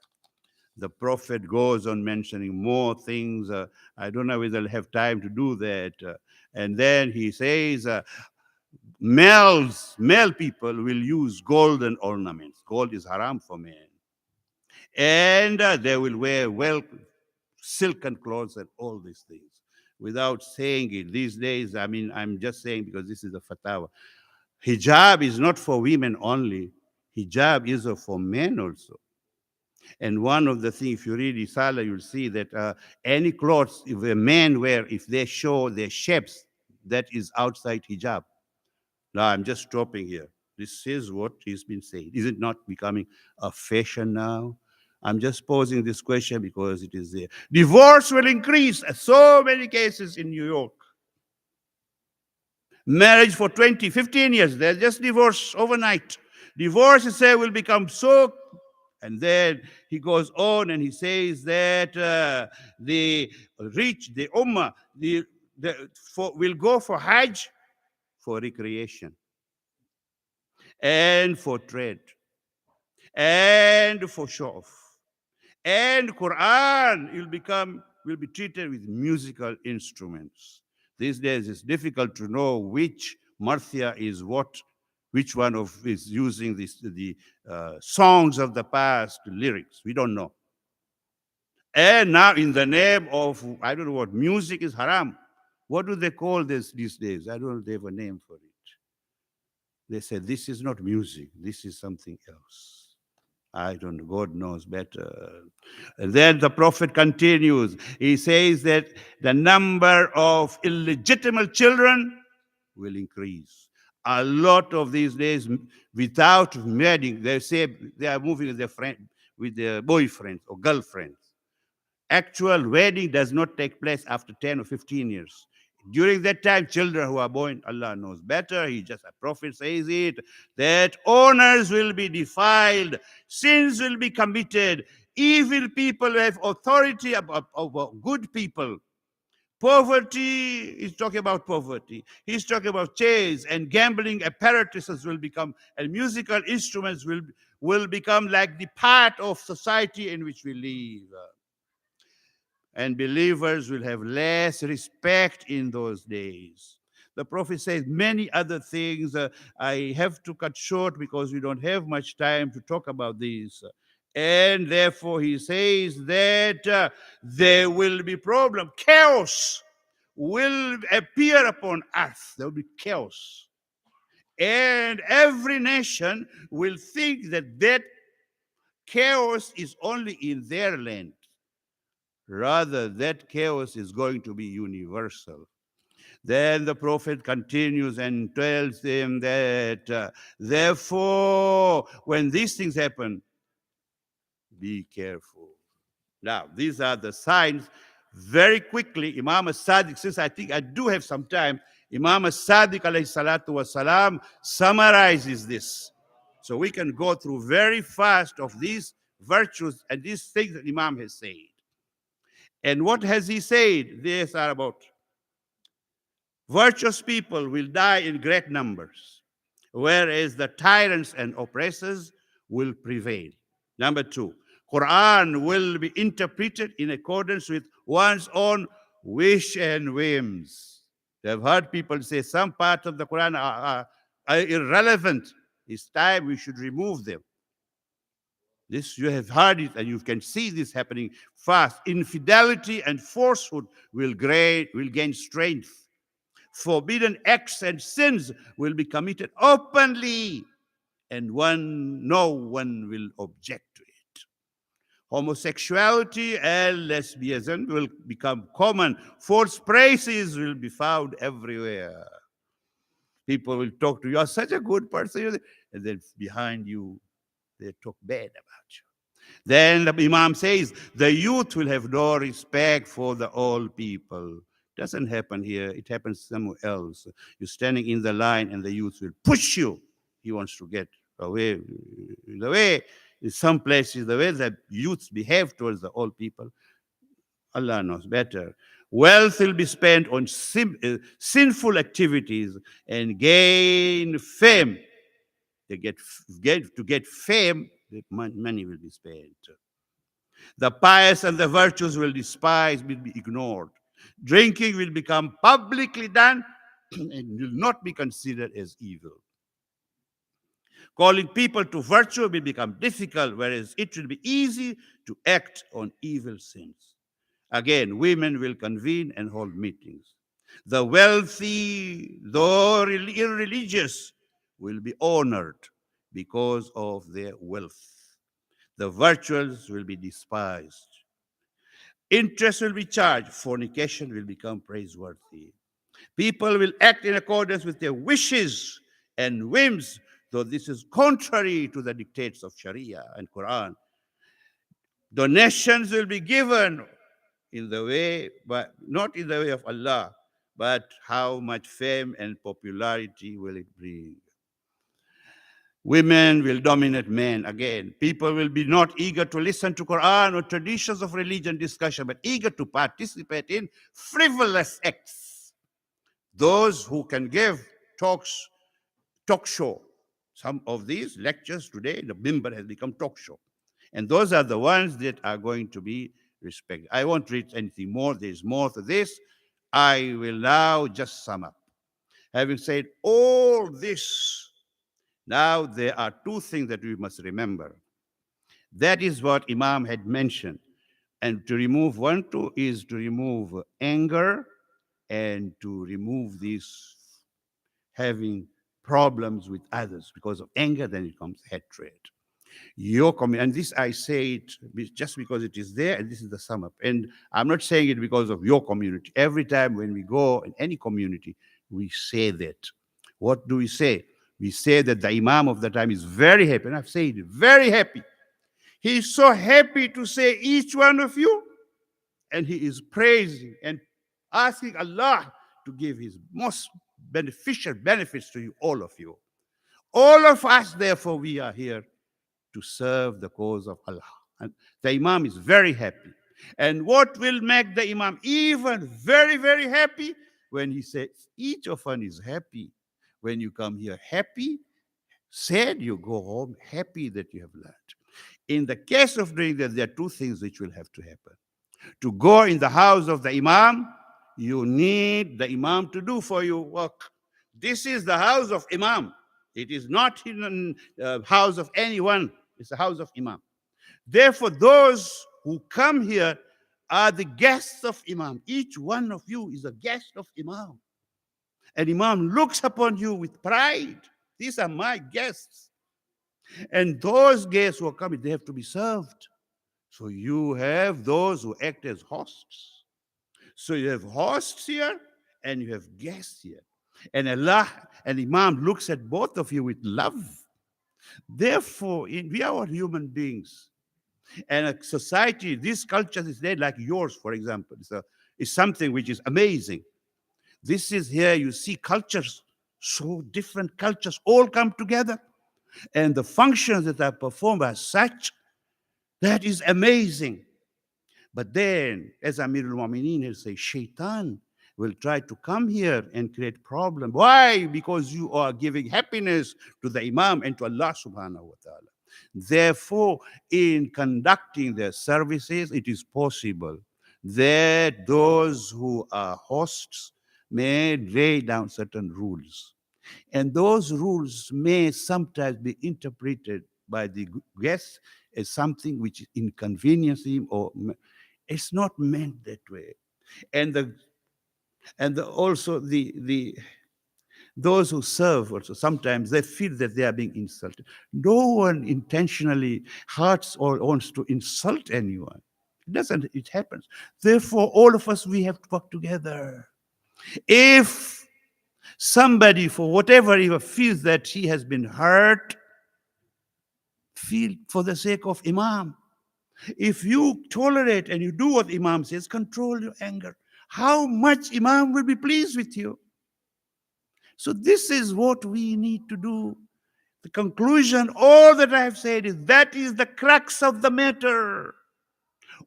The Prophet goes on mentioning more things. I don't know whether I'll have time to do that. And then he says, male people will use golden ornaments. Gold is haram for men. And they will wear silken clothes and all these things. Without saying it, these days, I mean, I'm just saying because this is a fatwa. Hijab is not for women only. Hijab is for men also. And one of the things, if you read Isala, you'll see that any clothes, if a man wear, if they show their shapes, that is outside hijab. Now, I'm just stopping here. This is what he's been saying. Is it not becoming a fashion now? I'm just posing this question because it is there. Divorce will increase. So many cases in New York. Marriage for 20, 15 years, they're just divorced overnight. Divorce, he said, will become so. And then he goes on and he says that the rich, the ummah, will go for Hajj for recreation and for trade and for show off. And Quran will be treated with musical instruments. These days it's difficult to know which marthia is what, which one of is using the songs of the past lyrics. We don't know. And now in the name of, I don't know what, music is haram. What do they call this these days? I don't know, they have a name for it. They say this is not music, this is something else. I don't know, God knows better. And then the Prophet continues. He says that the number of illegitimate children will increase. A lot of these days, without wedding, they say they are moving with their friend, with their boyfriends or girlfriends. Actual wedding does not take place after 10 or 15 years. During that time, children who are born, Allah knows better. A prophet says it, that honors will be defiled, sins will be committed, evil people have authority over good people. Poverty, he's talking about poverty. He's talking about chase and gambling apparatuses will become, and musical instruments will become like the part of society in which we live. And believers will have less respect in those days. The Prophet says many other things. I have to cut short because we don't have much time to talk about these. And therefore he says that there will be problem. Chaos will appear upon earth. There will be chaos. And every nation will think that chaos is only in their land. Rather, that chaos is going to be universal. Then the Prophet continues and tells them that, therefore, when these things happen, be careful. Now, these are the signs. Very quickly, Imam As-Sadiq, since I think I do have some time, Imam As-Sadiq alayhi salatu wasalam summarizes this. So we can go through very fast of these virtues and these things that Imam has said. And what has he said? These are about virtuous people will die in great numbers, whereas the tyrants and oppressors will prevail. Number two, Quran will be interpreted in accordance with one's own wish and whims. I've heard people say some parts of the Quran are irrelevant. It's time we should remove them. This, you have heard it, and you can see this happening fast. Infidelity and falsehood will gain strength. Forbidden acts and sins will be committed openly, and no one will object to it. Homosexuality and lesbianism will become common. False praises will be found everywhere. People will talk to you, you're such a good person, and then behind you, they talk bad about you. Then the Imam says, the youth will have no respect for the old people. Doesn't happen here. It happens somewhere else. You're standing in the line and the youth will push you. He wants to get away. The way, in some places, the way that youths behave towards the old people, Allah knows better. Wealth will be spent on sinful activities and gain fame. To get fame, money will be spent. The pious and the virtuous will be ignored. Drinking will become publicly done and will not be considered as evil. Calling people to virtue will become difficult, whereas it will be easy to act on evil sins. Again, women will convene and hold meetings. The wealthy, though irreligious, will be honored because of their wealth. The virtuous will be despised. Interest will be charged. Fornication will become praiseworthy. People will act in accordance with their wishes and whims, though this is contrary to the dictates of Sharia and Quran. Donations will be given in the way, but not in the way of Allah, but how much fame and popularity will it bring? Women will dominate men again. People will be not eager to listen to Quran or traditions of religion discussion, but eager to participate in frivolous acts. Those who can give talk show. Some of these lectures today, the mimbar has become talk show. And those are the ones that are going to be respected. I won't read anything more. There's more to this. I will now just sum up. Having said all this, now there are two things that we must remember. That is what Imam had mentioned. And to remove one, two is to remove anger and to remove this having problems with others. Because of anger, then it comes hatred. Your community, and this I say it just because it is there, and this is the sum up. And I'm not saying it because of your community. Every time when we go in any community, we say that. What do we say? We say that the Imam of the time is very happy, and I've said it, very happy. He's so happy to say each one of you, and he is praising and asking Allah to give his most beneficial benefits to you, all of you. All of us, therefore, we are here to serve the cause of Allah. And the Imam is very happy. And what will make the Imam even very, very happy? When he says, each of us is happy. When you come here happy, sad, you go home happy that you have learned. In the case of doing that, there are two things which will have to happen. To go in the house of the Imam, you need the Imam to do for you work. This is the house of Imam. It is not in the house of anyone. It's the house of Imam. Therefore, those who come here are the guests of Imam. Each one of you is a guest of Imam. And Imam looks upon you with pride. These are my guests. And those guests who are coming, they have to be served. So you have those who act as hosts. So you have hosts here and you have guests here. And Allah and Imam looks at both of you with love. Therefore, we are human beings. And a society, this culture is there like yours, for example. It's something which is amazing. This is here, you see cultures, so different cultures all come together. And the functions that are performed are such, that is amazing. But then, as Amirul Mu'mineen has said, Shaitan will try to come here and create problem. Why? Because you are giving happiness to the Imam and to Allah subhanahu wa ta'ala. Therefore, in conducting their services, it is possible that those who are hosts may lay down certain rules. And those rules may sometimes be interpreted by the guests as something which is inconveniencing, or it's not meant that way. Also those who serve also, sometimes they feel that they are being insulted. No one intentionally hurts or wants to insult anyone. It happens. Therefore, all of us, we have to work together. If somebody, for whatever reason, feels that he has been hurt, feel for the sake of Imam. If you tolerate and you do what Imam says, control your anger. How much Imam will be pleased with you? So this is what we need to do. The conclusion, all that I have said is that is the crux of the matter.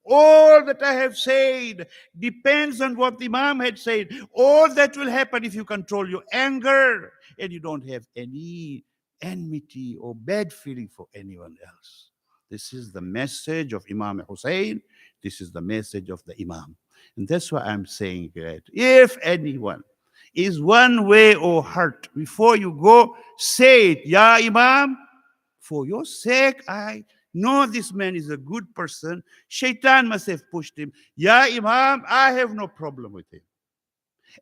All that I have said depends on what the Imam had said. All that will happen if you control your anger and you don't have any enmity or bad feeling for anyone else. This is the message of Imam Hussein. This is the message of the Imam. And that's why I'm saying that if anyone is one way or hurt, before you go, say it, Ya Imam, for your sake, I know this man is a good person. Shaitan must have pushed him. Ya Imam, I have no problem with him.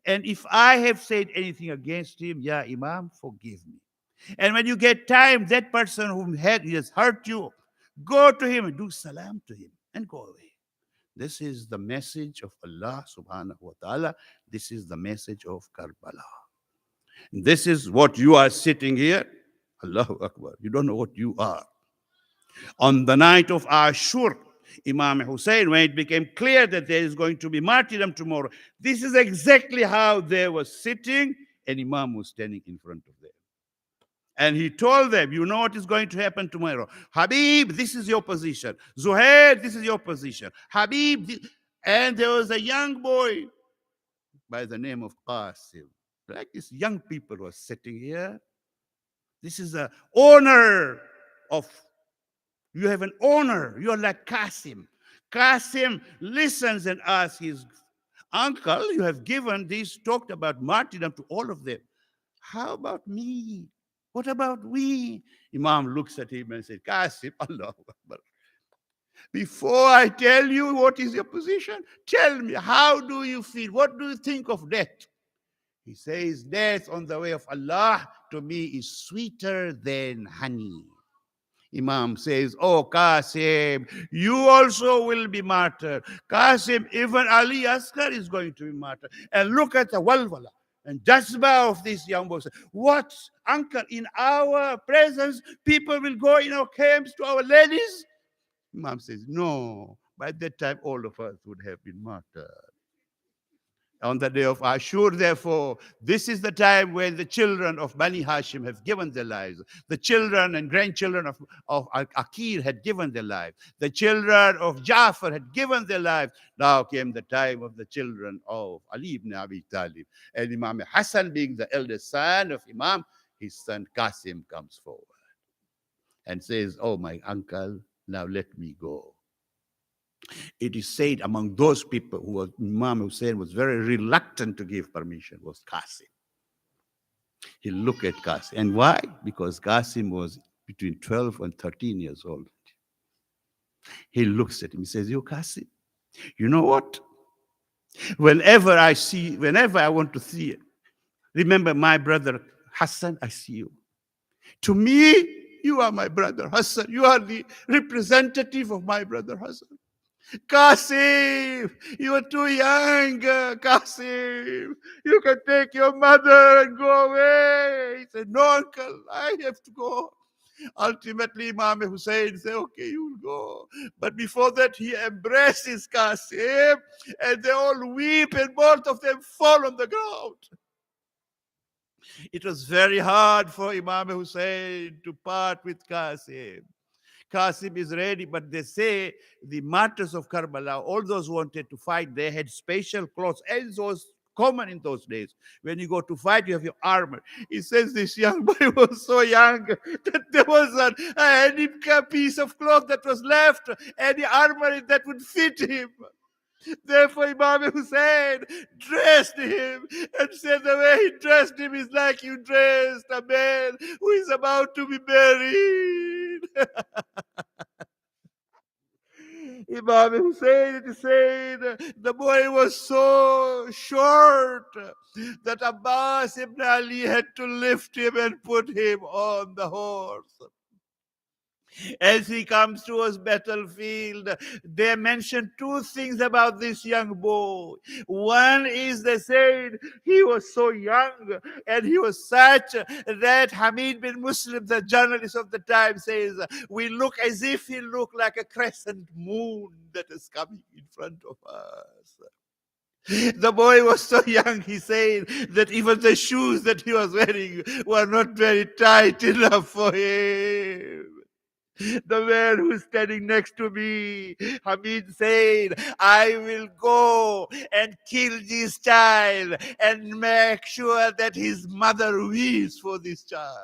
And if I have said anything against him, Ya Imam, forgive me. And when you get time, that person whom has hurt you, go to him and do salam to him and go away. This is the message of Allah subhanahu wa ta'ala. This is the message of Karbala. This is what you are sitting here. Allahu Akbar. You don't know what you are. On the night of Ashur, Imam Hussein, when it became clear that there is going to be martyrdom tomorrow, this is exactly how they were sitting, and Imam was standing in front of them. And he told them, you know what is going to happen tomorrow. Habib, this is your position. Zuhair, this is your position. Habib, and there was a young boy by the name of Qasim. Like these young people were sitting here. This is the owner of You have an honor. You are like Qasim. Qasim listens and asks his uncle, you have given this, talked about martyrdom to all of them. How about me? What about we? Imam looks at him and says, Qasim, Allah Akbar. Before I tell you what is your position, tell me, how do you feel? What do you think of death? He says, death on the way of Allah to me is sweeter than honey. Imam says, oh Qasim, you also will be martyred. Qasim, even Ali Asghar is going to be martyred. And look at the walwala and jazba of this young boy. What, uncle, in our presence, people will go in our camps to our ladies? Imam says, no. By that time, all of us would have been martyred. On the day of Ashur, therefore, this is the time when the children of Bani Hashim have given their lives. The children and grandchildren of Aqil had given their lives. The children of Ja'far had given their lives. Now came the time of the children of Ali ibn Abi Talib. And Imam Hassan, being the eldest son of Imam, his son Qasim comes forward and says, oh, my uncle, now let me go. It is said among those people who Imam Hussein was very reluctant to give permission was Qasim. He looked at Qasim. And why? Because Qasim was between 12 and 13 years old. He looks at him. He says, you Qasim, you know what? Whenever I want to see it, remember my brother Hassan, I see you. To me, you are my brother Hassan. You are the representative of my brother Hassan. Qasim, you are too young, Qasim. You can take your mother and go away. He said, no, uncle, I have to go. Ultimately, Imam Hussein said, okay, you will go. But before that, he embraces Qasim, and they all weep, and both of them fall on the ground. It was very hard for Imam Hussein to part with Qasim. Qasim is ready, but they say the martyrs of Karbala, all those who wanted to fight, they had special clothes, as was common in those days. When you go to fight, you have your armor. He says this young boy was so young that there was any piece of cloth that was left, any armor that would fit him. Therefore, Imam Hussein dressed him and said the way he dressed him is like you dressed a man who is about to be buried. Imam Hussein said the boy was so short that Abbas ibn Ali had to lift him and put him on the horse. As he comes to his battlefield, they mention two things about this young boy. One is they said he was so young and he was such that Hamid bin Muslim, the journalist of the time, says, we look as if he looked like a crescent moon that is coming in front of us. The boy was so young, he said, that even the shoes that he was wearing were not very tight enough for him. The man who's standing next to me, Hamid said, I will go and kill this child and make sure that his mother weeps for this child.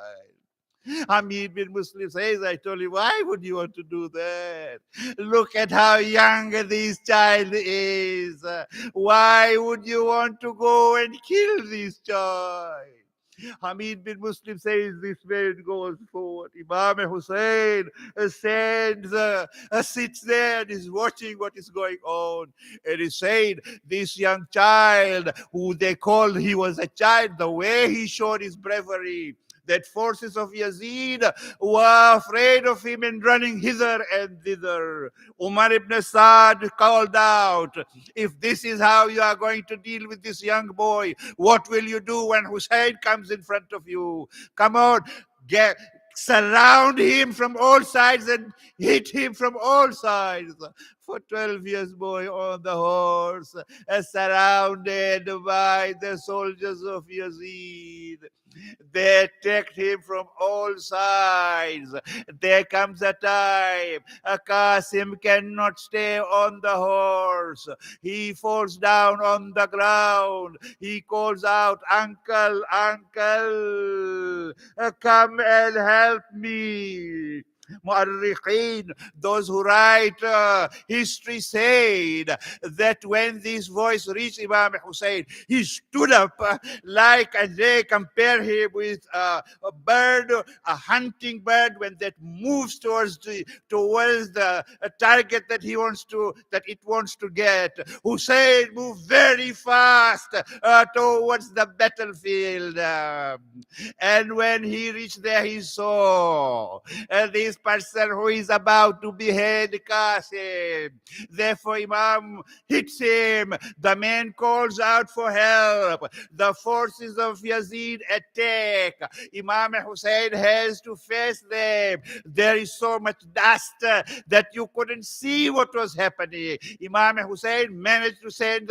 Hamid bin Muslim says, I told him, why would you want to do that? Look at how young this child is. Why would you want to go and kill this child? Hamid bin Muslim says this man goes forward. Imam Hussein sits there and is watching what is going on. And he said, this young child, who they called, he was a child, the way he showed his bravery, that forces of Yazid were afraid of him and running hither and thither. Umar ibn Saad called out, if this is how you are going to deal with this young boy, what will you do when Hussein comes in front of you? Come on, surround him from all sides and hit him from all sides. For 12 years, boy on the horse, surrounded by the soldiers of Yazid. They attacked him from all sides. There comes a time Qasim cannot stay on the horse. He falls down on the ground. He calls out, uncle, uncle, come and help me. Mu'arriqeen, those who write history, said that when this voice reached Imam Hussein, he stood up and they compare him with a bird, a hunting bird, when that moves towards the target that it wants to get. Hussein moved very fast towards the battlefield, and when he reached there, he saw this person who is about to behead Qasim. Therefore, Imam hits him. The man calls out for help. The forces of Yazid attack. Imam Hussein has to face them. There is so much dust that you couldn't see what was happening. Imam Hussein managed to send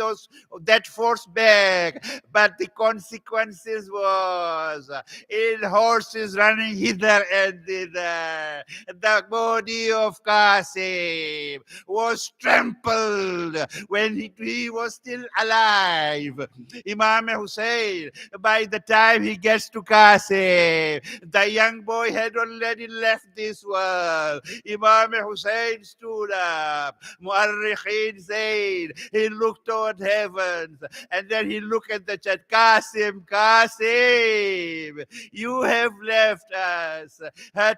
that force back, but the consequences was in horses running hither and thither. The body of Qasim was trampled when he was still alive. Imam Hussein, by the time he gets to Qasim, the young boy had already left this world. Imam Hussein stood up. Mu'arriqeen said he looked toward heavens, and then he looked at the chat. Qasim, Qasim, you have left us.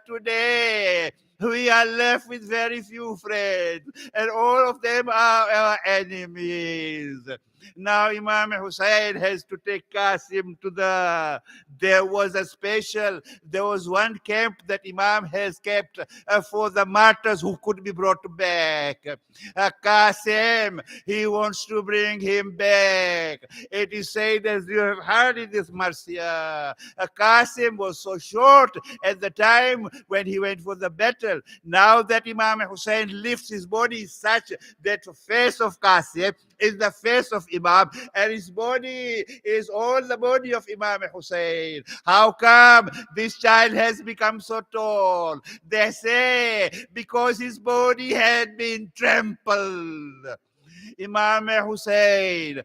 Today, we are left with very few friends, and all of them are our enemies. Now Imam Hussein has to take Qasim to there was one camp that Imam has kept for the martyrs who could be brought back. Qasim, he wants to bring him back. It is said, as you have heard in this Marcia, Qasim was so short at the time when he went for the battle. Now that Imam Hussein lifts his body such that the face of Qasim is the face of Imam, and his body is all the body of Imam Hussein. How come this child has become so tall? They say because his body had been trampled. Imam Hussein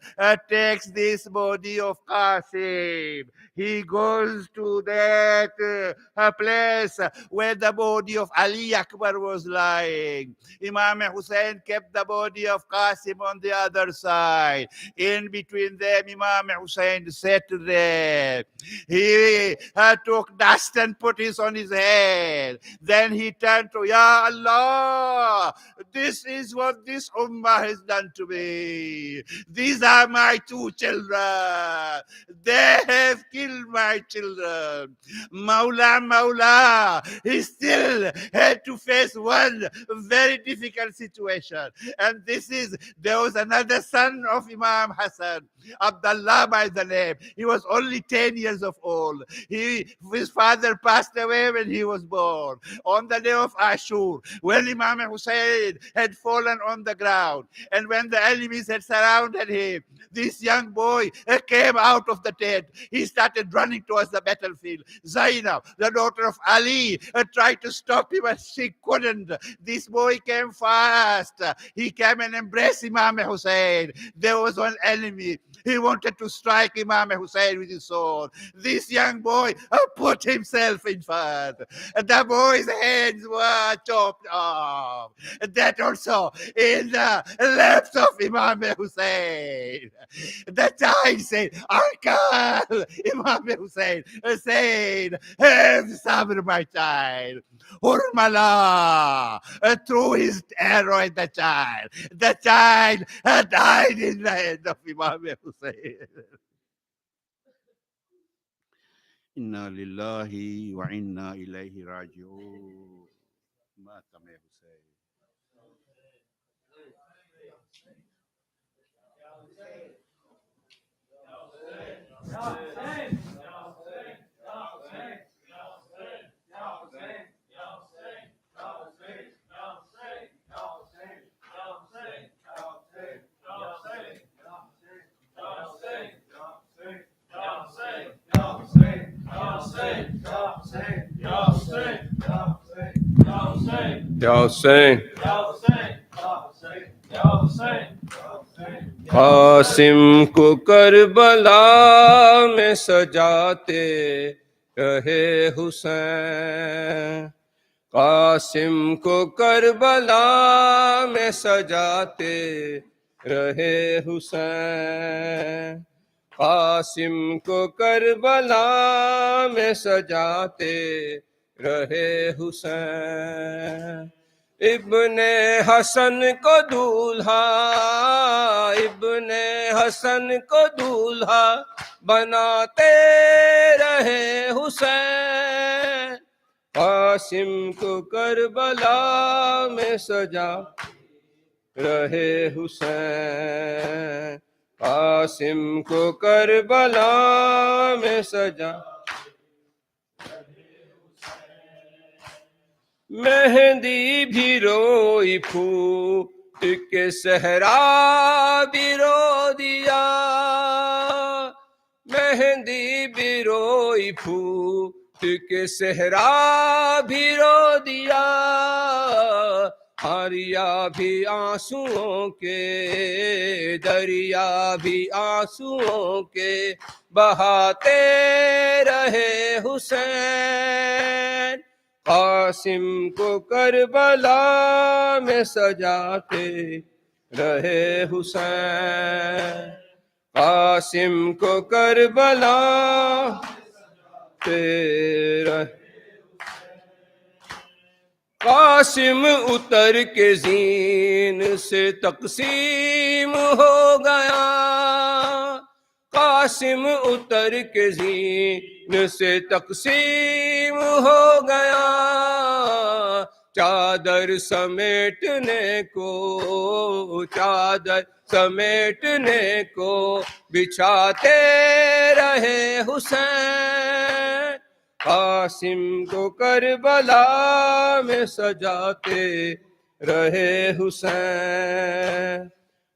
takes this body of Qasim. He goes to that place where the body of Ali Akbar was lying. Imam Hussein kept the body of Qasim on the other side. In between them, Imam Hussein sat there. He took dust and put it on his head. Then he turned to, Ya Allah, this is what this ummah has done to me. These are my two children. They have killed my children. Maula, he still had to face one very difficult situation. And there was another son of Imam Hassan, Abdullah by the name. He was only 10 years of old. His father passed away when he was born. On the day of Ashur, when Imam Hussein had fallen on the ground, and when the enemies had surrounded him, this young boy came out of the tent. He started running towards the battlefield. Zainab, the daughter of Ali, tried to stop him, but she couldn't. This boy came fast. He came and embraced Imam Hussein. There was one enemy. He wanted to strike Imam Hussein with his sword. This young boy put himself in front. The boy's hands were chopped off. That also in the left of Imam Hussein. The child said, Arkal, Imam Hussein said, have sabr, my child. Hurmala threw his arrow at the child. The child died in the hand of Imam Hussein. Inna lillahi wa inna ilayhi raji'un. Matam Hussein. Ya Hussein, Qasim को Karbala में सजाते रहे हुसैन, قاسم کو کربلا میں سجاتے رہے حسین، قاسم کو کربلا میں سجاتے رہے حسین، ابن حسن کو دولہا، ابن حسن کو دولہا بناتے رہے حسین، قاسم کو کربلا میں سجا رہے حسین، قاسم کو کربلا میں سجا، مہندی بھی روئی پھوٹ کے صحرا بھی رو دیا، مہندی بھی روئی پھوٹ کے صحرا بھی رو دیا، دریا بھی آنسوؤں کے، دریا بھی آنسوؤں کے بہاتے رہے حسین، قاسم کو کربلا میں سجاتے رہے حسین، قاسم کو کربلا رہے، قاسم اتر کے زین سے تقسیم ہو گیا، قاسم اتر کے زین سے تقسیم ہو گیا، چادر سمیٹنے کو، چادر سمیٹنے کو بچھاتے رہے حسین، قاسم کو کربلا میں سجاتے رہے حسین،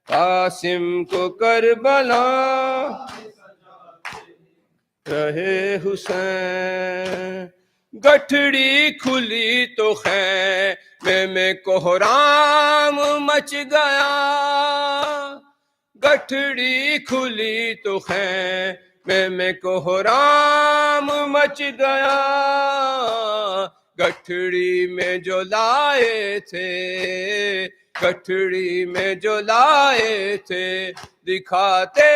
قاسم کو کربلا رہے حسین، گٹھڑی کھلی تو خیمے میں کوہرام مچ گیا، گٹھڑی کھلی تو خیمے میں کوہرام مچ گیا، گٹھڑی میں جو لائے تھے، گٹھڑی میں جو لائے تھے دکھاتے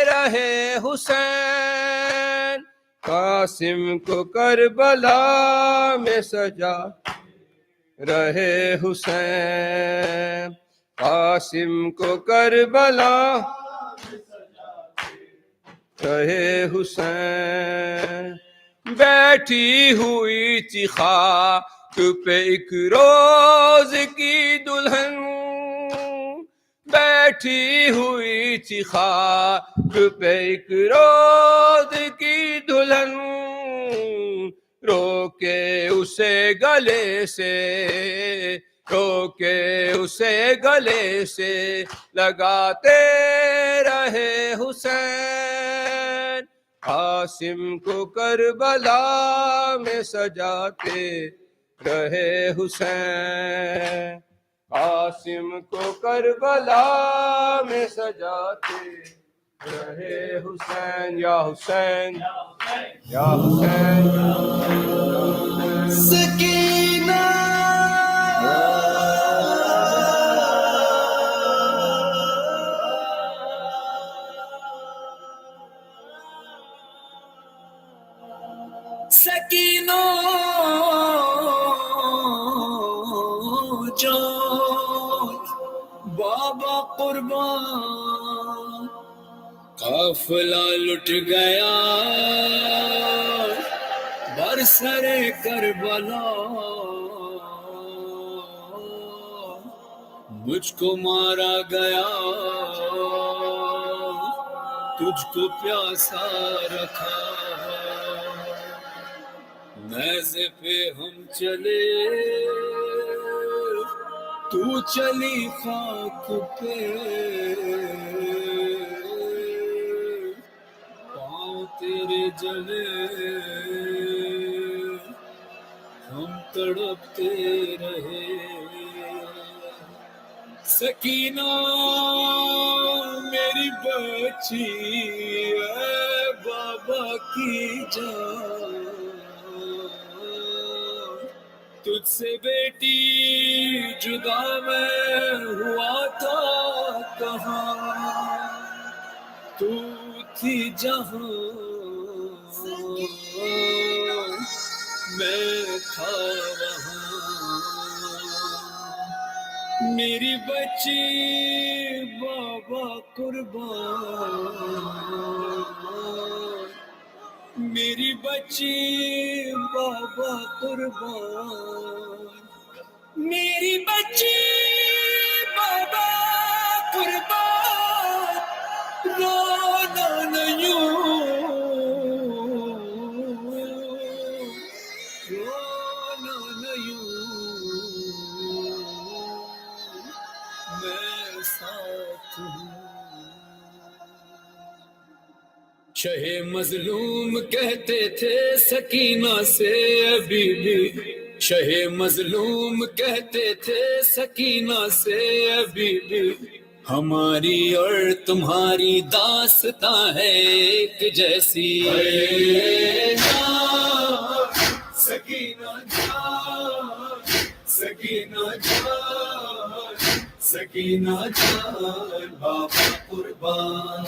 رہے حسین، قاسم کو کربلا میں سجا رہے حسین، قاسم کو کربلا رہے حسین، بیٹھی ہوئی تھی خاک پہ ایک روز کی دلہن، بیٹھی ہوئی تھی خاک پہ ایک روز کی دلہن، رو کے اسے گلے سے، رو کے اسے گلے سے لگاتے رہے حسین، قاسم کو کربلا میں سجاتے رہے حسین، قاسم کو کربلا میں سجاتے رہے حسین، یا حسین یا حسین سکینہ سکینہ جان بابا قربان، قافلہ لٹ گیا برسر کربلا، مجھ کو مارا گیا تجھ کو پیاسا رکھا، نیزے پہ ہم چلے تو چلی خاک پہ، پاؤں تیرے جلے ہم تڑپتے رہے، سکینہ میری بچی اے بابا کی جان، تجھ سے بیٹی جدا میں ہوا تھا کہاں تو تھی جہاں میں تھا وہاں میری بچی بابا قربان میری بچی بابا قربان میری بچی بابا قربان رونا نہیں رونا نہیں میں ساتھ ہوں شہ مظلوم کہتے تھے سکینہ سے ابھی بھی شہ مظلوم کہتے تھے سکینہ سے ابھی بھی ہماری اور تمہاری داستاں ہے ایک جیسی سکینہ جان سکینہ جان سکینہ جان بابا قربان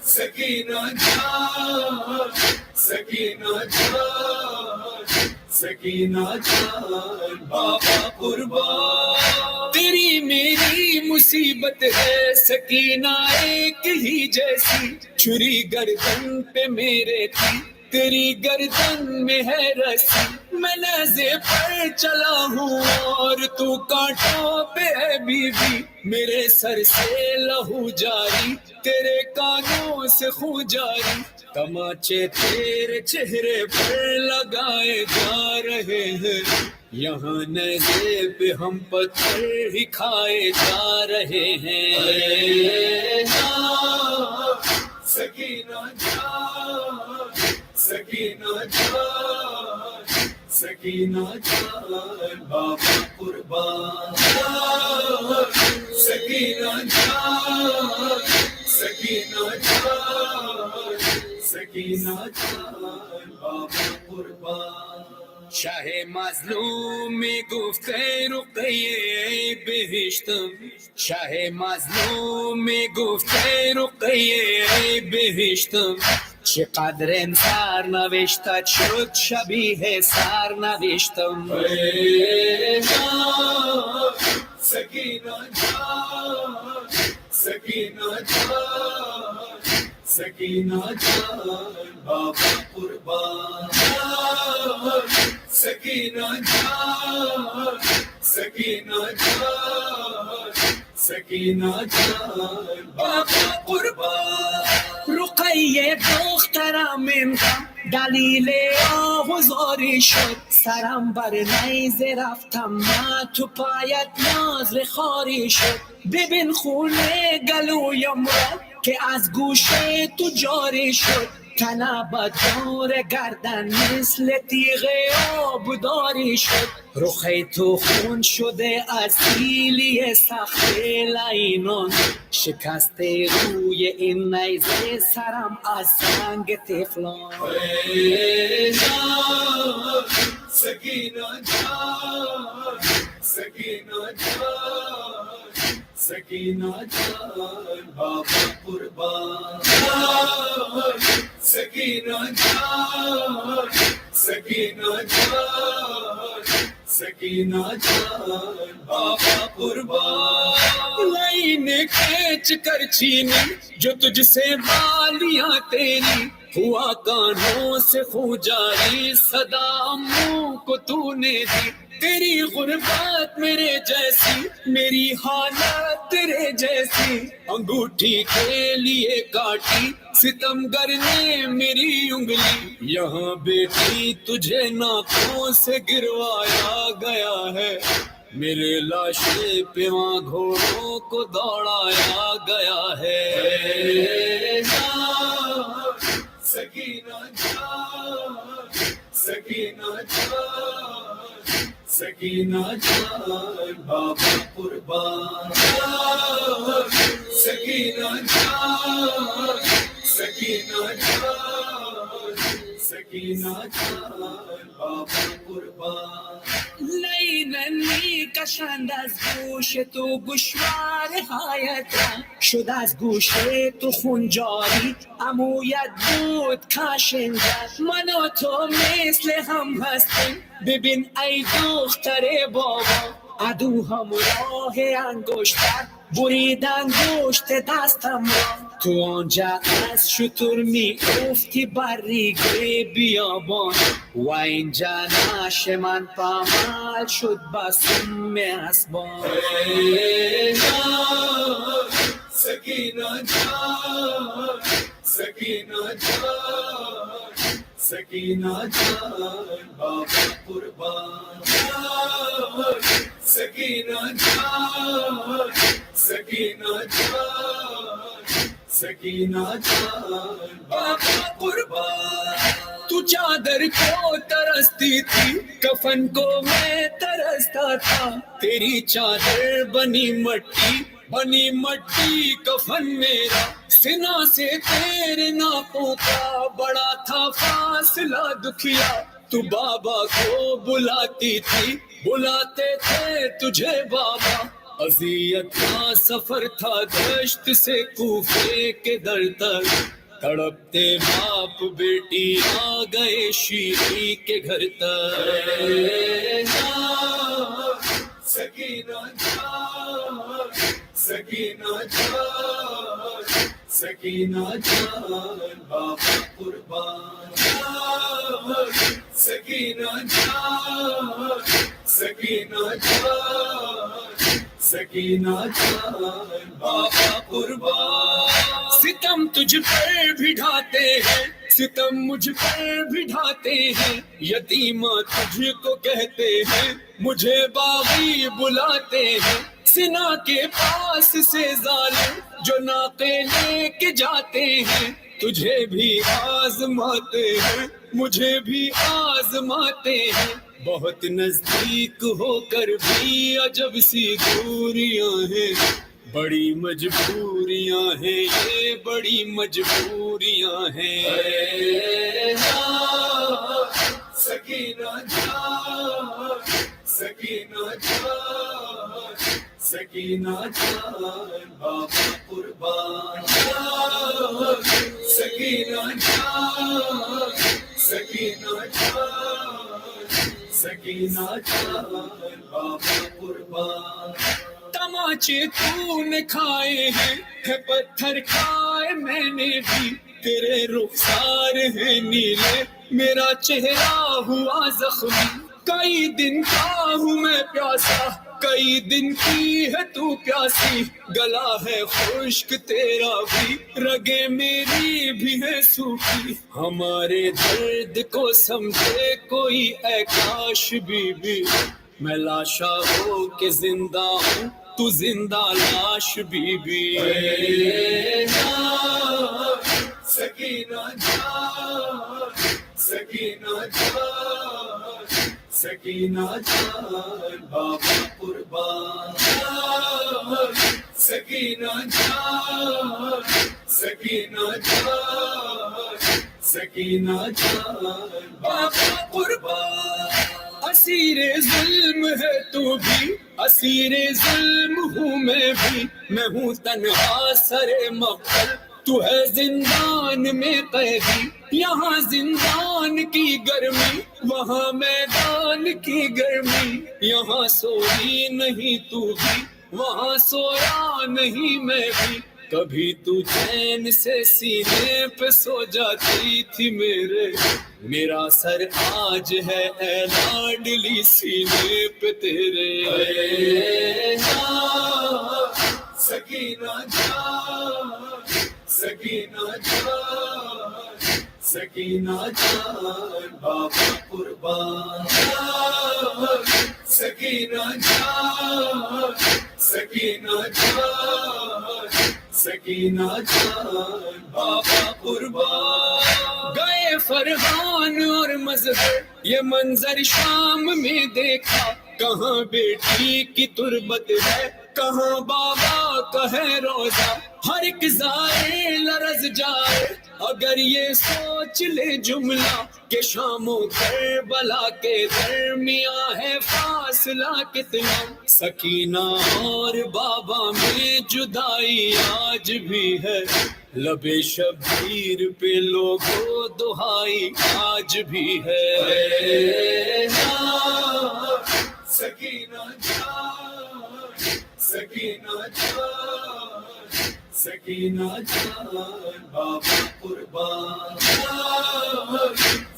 سکینہ جان سکینہ جان سکینہ جان بابا قربان تیری میری مصیبت ہے سکینہ ایک ہی جیسی چھری گردن پہ میرے تھی تیری گردن میں ہے رسی میں نیزے پر چلا ہوں اور تو کانٹوں پہ ہے بیوی میرے سر سے لہو جاری تیرے کانوں سے خون جاری تماچے تیرے چہرے پر لگائے جا رہے ہیں یہاں نیزے پہ ہم پتھر ہی کھائے جا رہے ہیں سکینہ جان سکینہ جان سکینہ جان بابا قربان سکینہ جان سکینہ جان سکینہ جان بابا قربان شاہ مظلوم میں گفتے رقیے بہشتم شاہ مظلوم میں گفتے رقیے بہشتم چقدر انصار نوشتت شد شبیه سر نوشتم سکینہ جان سکینہ جان سکینہ جان بابا قربان سکینہ جان سکینہ جان سکینہ جان بابا قربان رقیه دخترم امشب دلیل آوازاری شد سرم بر نیزه رفتم من تو پایت ناز خاری شد ببین خونه گلویم را که از گوش تو جاری شد تنابت دور گردن مثل تیغ آبداری شد رخ تو خون شده از سیلی سخت لعینان شکسته روی این نیزه سرم از سنگ تفلان سکینہ جان سکینہ جان سکینہ جان بابا قربان سکینہ جان سکینہ جان سکینہ جان بابا قربان لائن کھینچ کر چھینی جو تجھ سے بالیاں تیری ہوا کانوں سے خون جاری صدا اموں کو تو نے دی تیری غربت میرے جیسی میری حالت تیرے جیسی انگوٹھی کے لیے کاٹی ستمگر نے میری انگلی یہاں بیٹی تجھے ناکوں سے گروایا گیا ہے میرے لاشے پہ وہاں گھوڑوں کو دوڑایا گیا ہے سکینہ جان سکینہ جان سکینہ جان بابا قربان سکینہ جان سکینہ جان سکینہ جان بابا قربان. نئی ننی کشند از گوش تو گوشوار هایت شد از گوش تو خون جاری عمویت بود کاشنده من و تو مثل هم هستیم ببین ای دختر بابا عدو هم راه انگشتر برید انگشت دستم را تو آنجا از شتر می افتی بر ریگ بیابان و اینجا نعش من پامال شد بسم اسبان. سکینہ جان سکینہ جان سکینہ جان بابا قربان. سکینہ جان سکینہ جان سکینہ جان بابا قربان. تو چادر کو ترستی تھی کفن کو میں ترستا تھا تیری چادر بنی مٹی کفن میرا سنا سے تیرے ناپوں کا بڑا تھا فاصلہ دکھیا تو بابا کو بلاتی تھی بلاتے تھے تجھے بابا اذیت کا سفر تھا دشت سے کوفے کے در تک تڑپتے باپ بیٹی آ گئے شیری کے گھر تک. سکینہ جان سکینہ جان سکینہ جان بابا قربان. سکینہ جان سکینہ جان سکینہ جان بابا قربان. ستم تجھ پر بھی ڈھاتے ہیں ستم مجھ پر بھی ڈھاتے ہیں یتیمہ تجھ کو کہتے ہیں مجھے باغی بلاتے ہیں سنا کے پاس سے ظالم جو ناقے لے کے جاتے ہیں تجھے بھی آزماتے ہیں مجھے بھی آزماتے ہیں بہت نزدیک ہو کر بھی عجب سی دوریاں ہیں بڑی مجبوریاں ہیں یہ بڑی مجبوریاں ہیں. سکینہ جان سکینہ جان سکینہ جان بابا قربان. سکینہ جان سکینہ جان سکینہ جان بابا قربان. تماچے تو نے کھائے ہیں پتھر کھائے میں نے بھی تیرے رخسار ہیں نیلے میرا چہرہ ہوا زخمی کئی دن کا ہوں میں پیاسا کئی دن کی ہے تو پیاسی گلا ہے خشک تیرا بھی رگیں میری بھی ہے سوکھی ہمارے درد کو سمجھے کوئی اے کاش بی بی میں لاشا ہو کے زندہ ہوں تو زندہ لاش بی بی. سکینہ جان سکینہ جان سکینہ جان بابا قربان. سکینہ جان سکینہ جان سکینہ جان بابا قربان. اسیر ظلم ہے تو بھی اسیر ظلم ہوں میں ہوں تنہا سر مقتل تو ہے زندان میں قیدی یہاں زندان کی گرمی وہاں میدان کی گرمی یہاں سوئی نہیں تو بھی وہاں سویا نہیں میں بھی کبھی تو چین سے سینے پہ سو جاتی تھی میرا سر آج ہے اے لاڈلی سینے پہ تیرے. سکینہ جان سکینہ جان سکینہ جان بابا قربان. سکینہ جان سکینہ جان سکینہ جان بابا قربان. گئے فرحان اور مظہر یہ منظر شام میں دیکھا کہاں بیٹی کی تربت ہے کہاں بابا کا ہے روزہ ہر ایک زائر لرز جائے अगर ये सोच ले जुमला कि शामो करबला के दरमियां है फासला कितना, सकीना और बाबा में जुदाई आज भी है, लबे शबीर पे लोगो दुहाई आज भी है। सकीना जान, सकीना जान, सकीना जान बाबा कुर्बान,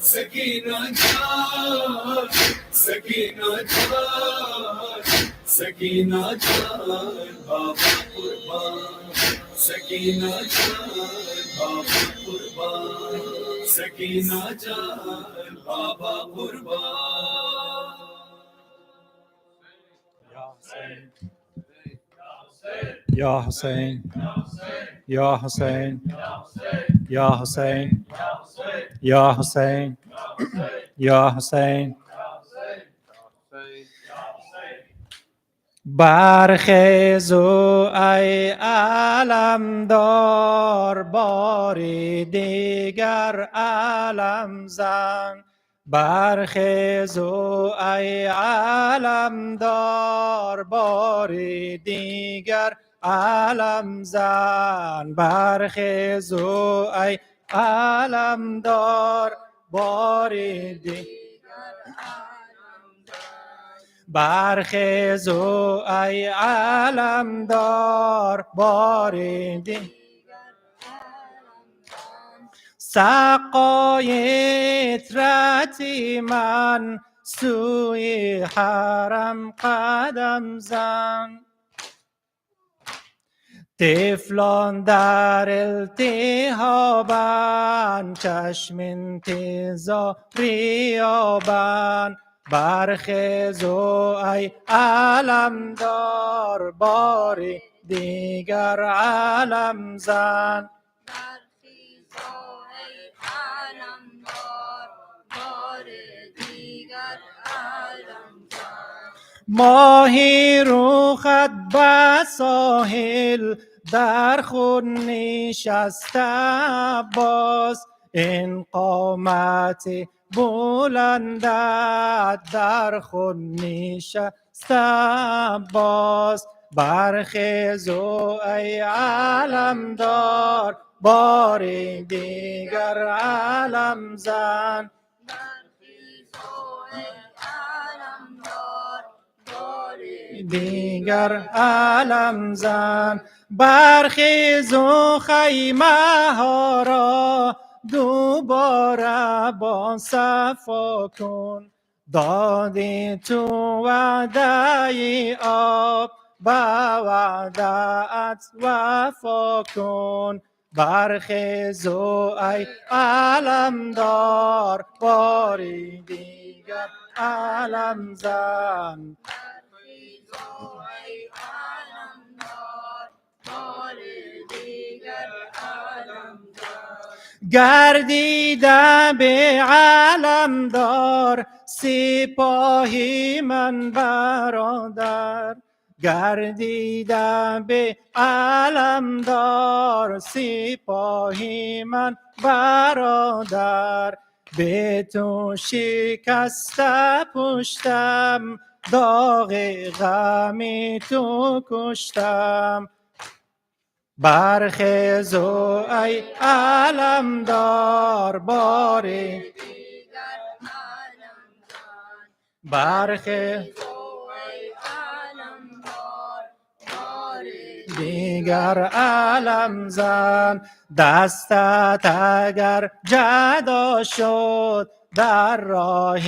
सकीना जान, सकीना जान, सकीना जान बाबा कुर्बान, सकीना जान बाबा कुर्बान, सकीना जान बाबा कुर्बान। Ya Hussein, Ya Hussein, Ya Hussein, Ya Hussein, Ya Hussein. برخیزو ای علمدار، باری دیگر علم زن. برخیزو ای علمدار، باری دیگر علم زن. برخیزو ای علمدار، باری دیگر برخیزو ای علمدار، باری دیگر سقای اطرتی من، سوی حرم قدم زن. طفلان در التهابند، چشم انتظاری یابند. برخیزو ای علمدار، باری دیگر علم زن. برخیزو ای علمدار، باری دیگر علم زن. ماهی روخت به ساحل، در خود نشسته عباس. این قامت بلندت، در خود نشسته عباس. برخیزو ای علمدار، باری دیگر علم زن. دیگر علم زن. برخیزو خیمه ها را دوباره با صفا کن. دادی تو وعده آب، با وعده‌ات وفا کن. برخیزو ای علمدار، باری دیگر علم زن. گردیده به علمدار، سپاهی من برادر. گردیده به علمدار، سپاهی من برادر. به تو شکسته پشتم، داغ غم تو کشتم. برخیزو ای علمدار، باری برخیزو ای علمدار، باری دیگر علم زن. دستت اگر جدا شد، در راه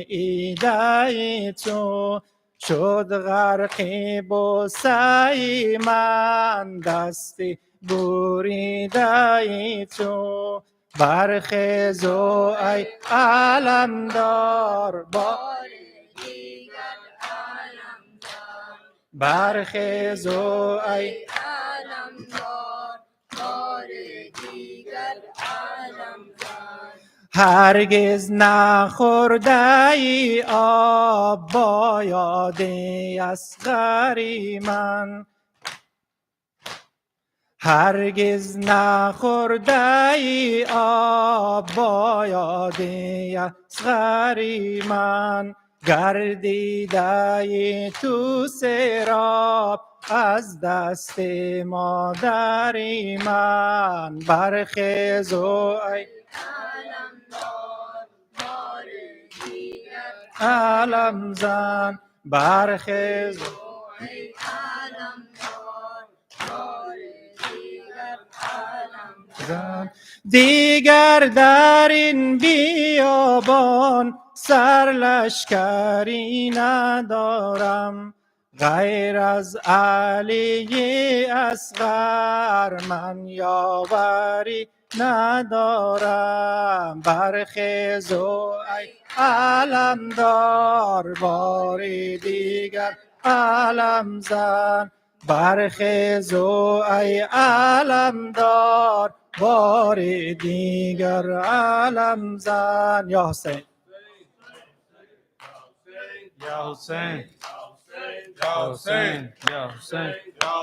ایده تو شد غرقی بوسه من، دستی بریده تو. برخیزو ای علمدار، باری دیگر علم زن. برخیزو ای علمدار، باری دیگر علم زن. هرگز نخورده ای آب با یاد اصغری من، هرگز نخورده ای آب با یاد اصغری من، گردیده ای تو سراب از دست مادری من. برخیز و ای علم زن، برخیز دیگر در این بیابان سرلشکری ندارم، غیر از علی اصغر من یاوری ندارم. برخیز و ای علمدار باری دیگر علم زن، برخیز و ای علمدار باری دیگر علم زن. یا حسین یا حسین یا حسین یا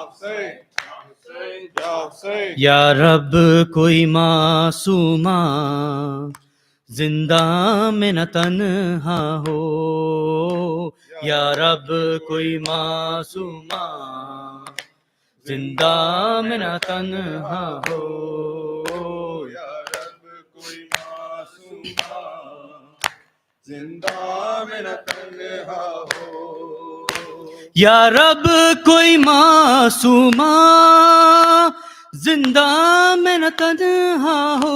حسین یا رب کوئی معصومہ زندہ میں نہ تنہا ہو، یا رب کوئی معصومہ زندہ میں نہ تنہا ہو، یا رب کوئی معصومہ زندہ میں نہ تنہا ہو، یا رب کوئی معصومہ زندہ میں نہ تنہا ہو،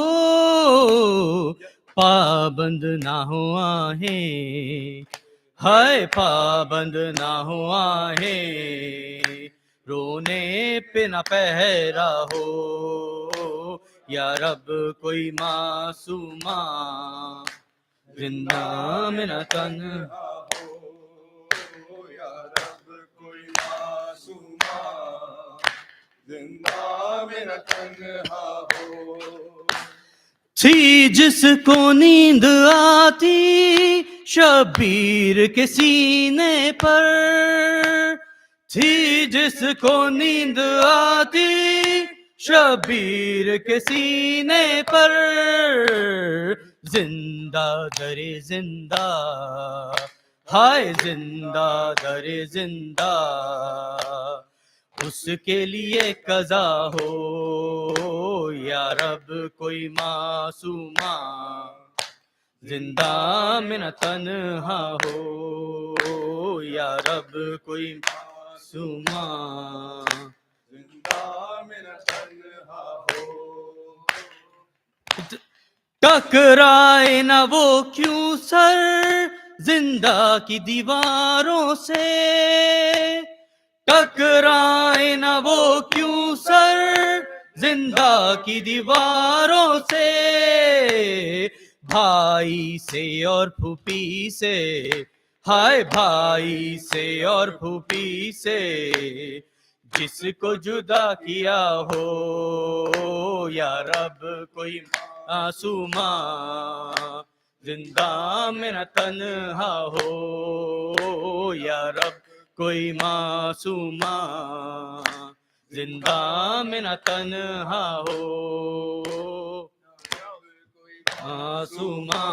پابند نہ ہو آہیں ہائے پابند نہ ہو آہیں، رونے پہ نہ پہرا ہو، یا رب کوئی معصومہ زندہ میں نہ تنہا ہو، یا رب کوئی معصومہ زندہ میں نہ تنہا ہو، تھی جس کو نیند آتی شبیر کے سینے پر، تھی جس کو نیند آتی شبیر کے سینے پر، زندہ در زندہ ہائے زندہ در زندہ اس کے لیے قضا ہو، یا رب کوئی معصومہ زندہ میں نہ تنہا ہو، یا رب کوئی معصومہ زندہ میں نہ تنہا ہو، ٹکرائے نہ وہ کیوں سر زندہ کی دیواروں سے، ٹکرائے نہ وہ کیوں سر زندہ کی دیواروں سے، بھائی سے اور پھوپھی سے ہائے بھائی سے اور پھوپھی سے، جس کو جدا کیا ہو، یا رب کوئی معصومہ زندہ میں نہ تنہا ہو، یا رب کوئی معصومہ زندہ میں نہ تنہا ہو، معصومہ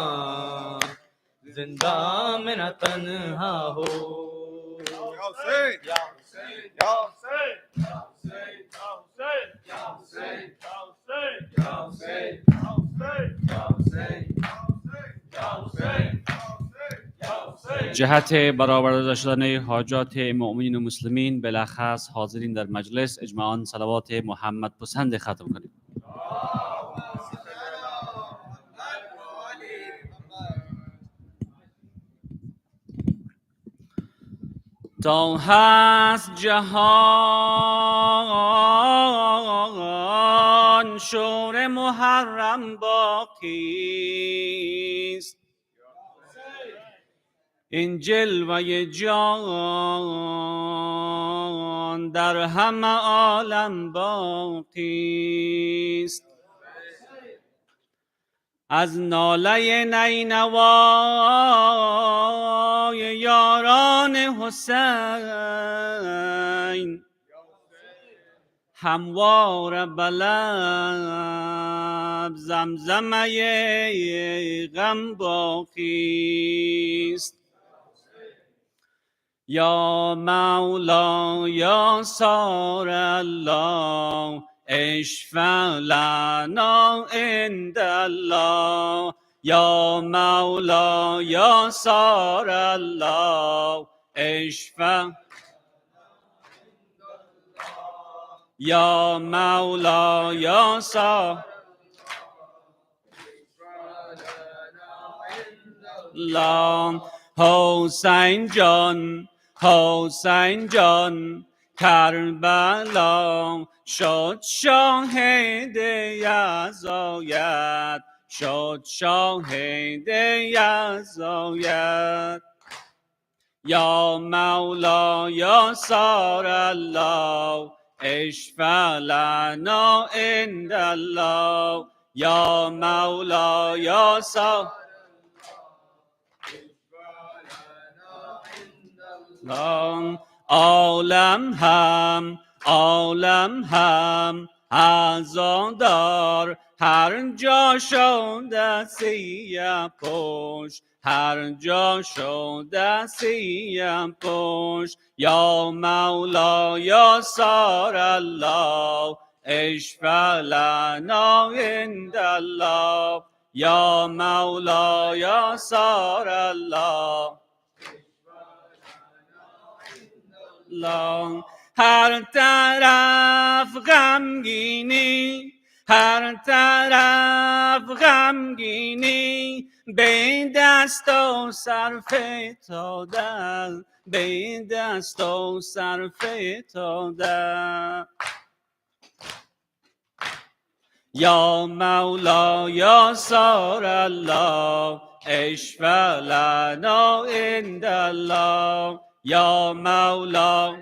زندہ میں نہ تنہا ہو، یا حسین یا حسین یا حسین یا حسین یا حسین یا حسین یا حسین یا حسین یا حسین یا حسین. جهت برآورده شدن حاجات مؤمنین و مسلمین بالاخص حاضرین در مجلس اجماعاً صلوات محمد پسند ختم کنیم. تا هست جهان شور محرم باقی است، این جلوه جان در همه عالم باقی است، از ناله نینوای یاران حسین هموار بلب زمزمه غم باقیست. یا مولا یا سار الله اشفع لنا عند الله. یا مولا یا سار الله اشفع. یا مولا یا سار الله. حسین جان حسین جان کربلا شد شاهد یزدایت، شد شاهد یزدایت. یا مولا یا سار الله اشفع لنا عند الله. یا مولا یا سار عالم هم عزادار، هر جا شده سیه پشت، هر جا شده سیه پشت. یا مولا یا سار الله اشفع لنا عند الله. یا مولا یا سار الله هر طرف غمگینی، هر طرف غمگینی، به دست و سر فتاده، به دست و سر فتاده. یا مولا یا سار الله اشفع لنا عند الله. یا مولا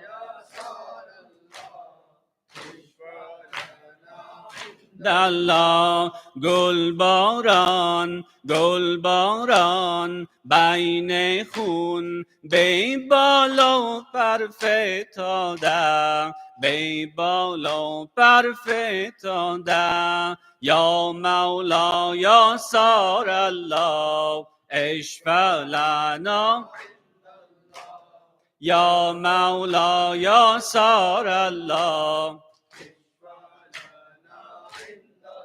الله. گل باران گل باران بین خون، به بالا و پر فتاده، به بالا و پر فتاده. یا مولا یا سار الله اشفع لنا. یا مولا یا سار الله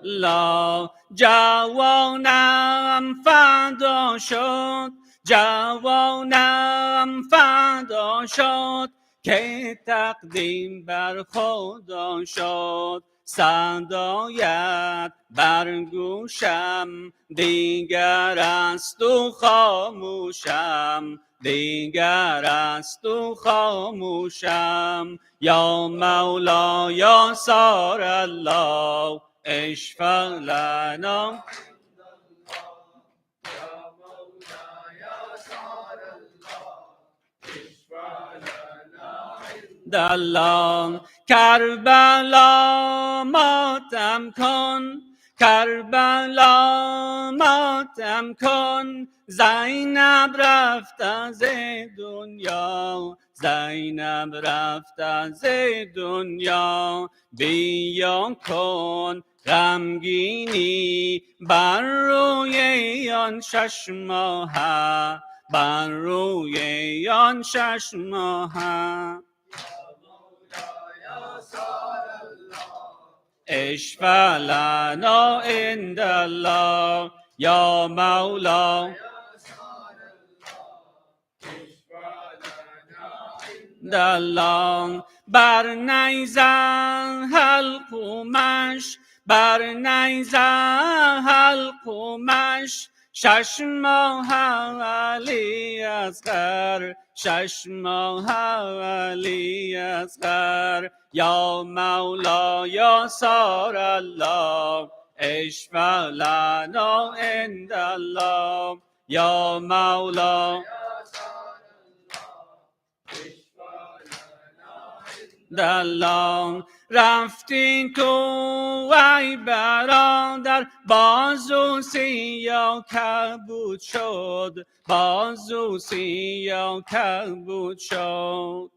لا. جوانم فدا شد، جوانم فدا شد، که تقدیم بر خدا شد. صدایت بر گوشم دیگر است و خاموشم، دیگر است و خاموشم. یا مولا یا سار الله اشفع لنا. دلان کربلا ماتم کن، کربلا ماتم کن. زینب رفت از دنیا، زینب رفت از دنیا. بیا کن غمگینی بر روی آن شش ماه، بر روی آن شش ماه. اشفع لنا عند الله. یا مولا دلان بر نیزه حلقومش، بر نیزه حلقومش. شش ماه علی اصغر، شش ماه علی اصغر. یا مولا یا سار الله اشفع لنا عند الله. یا مولا دلان رفتین تو ای برادر، بازو سیاه کبود شد، بازو سیاه کبود شد.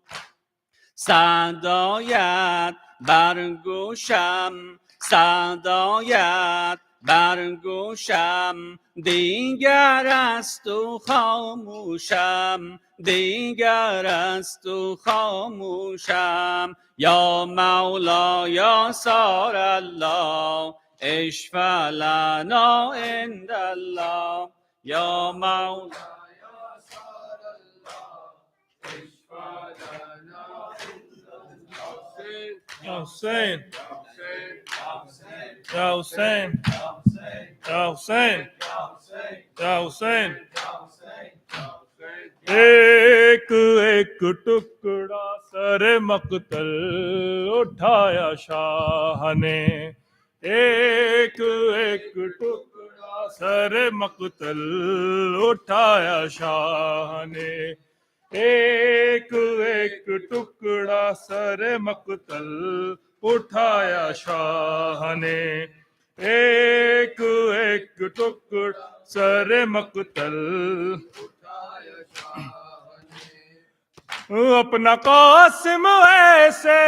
صدایت برگوشم، صدایت برگوشم، دیگر از تو خاموشم، دیگر از تو خاموشم. یا مولا یا سار الله اشفع لنا عند الله. یا مولا Ya Hussein, Ya Hussein, Ya Hussein, Ya Hussein. ایک ایک ٹکڑا سر مقتل اٹھایا شاہ نے، ایک ایک ٹکڑا سر مقتل اٹھایا شاہ نے، ایک ایک ٹکڑا سر مقتل اٹھایا شاہ نے، ایک ایک ٹکڑا سر مقتل اپنا قاسم ایسے،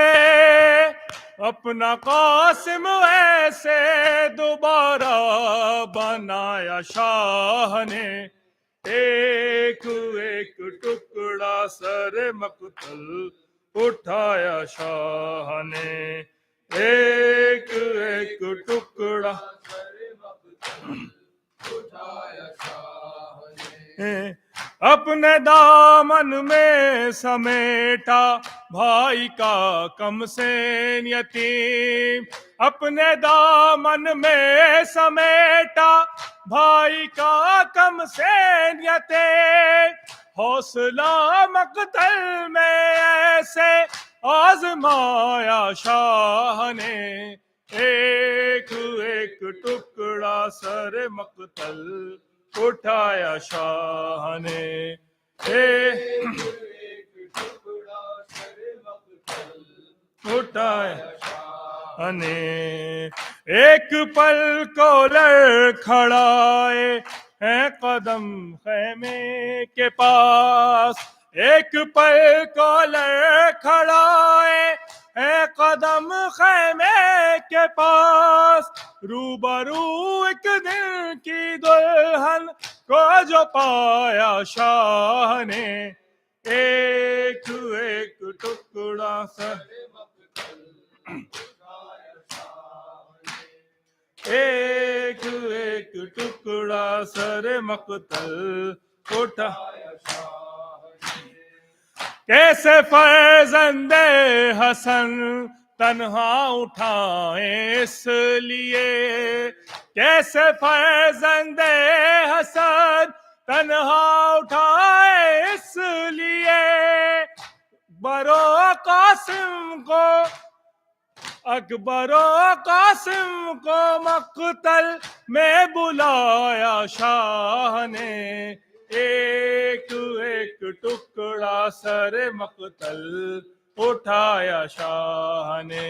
اپنا قاسم ایسے دوبارہ بنایا شاہ نے، ایک ایک ٹکڑا سر مقتل اٹھایا شاہ نے، ایک ایک ٹکڑا سر مقتل اٹھایا شاہ نے، اپنے دامن میں سمیٹا بھائی کا کمسین یتیم، اپنے دامن میں سمیٹا بھائی کا کمسین یتیم، حوصلہ مقتل میں ایسے آزمایا شاہ نے، ایک ایک ٹکڑا سر مقتل اٹھایا شاہ نے، ایک ایک ٹکڑا سر مقتل اٹھایا شاہ نے، ایک پل کو لڑکھڑائے ہیں قدم خیمے کے پاس، ایک پل کو لڑکھڑائے ہیں قدم خیمے کے پاس، روبرو ایک دن کی دلہن کو جو پایا شاہ نے، ایک ایک ٹکڑا سر مقتل اٹھایا شاہ نے، ایک ایک ٹکڑا سر مقتل اٹھایا شاہ نے، کیسے فرزند حسن تنہا اٹھائیں اس لیے، کیسے فرزند حسن تنہا اٹھائیں اس لیے، اکبر و قاسم کو، اکبر و قاسم کو مقتل میں بلایا شاہ نے، ایک ایک ٹکڑا سر مقتل اٹھایا شاہ نے،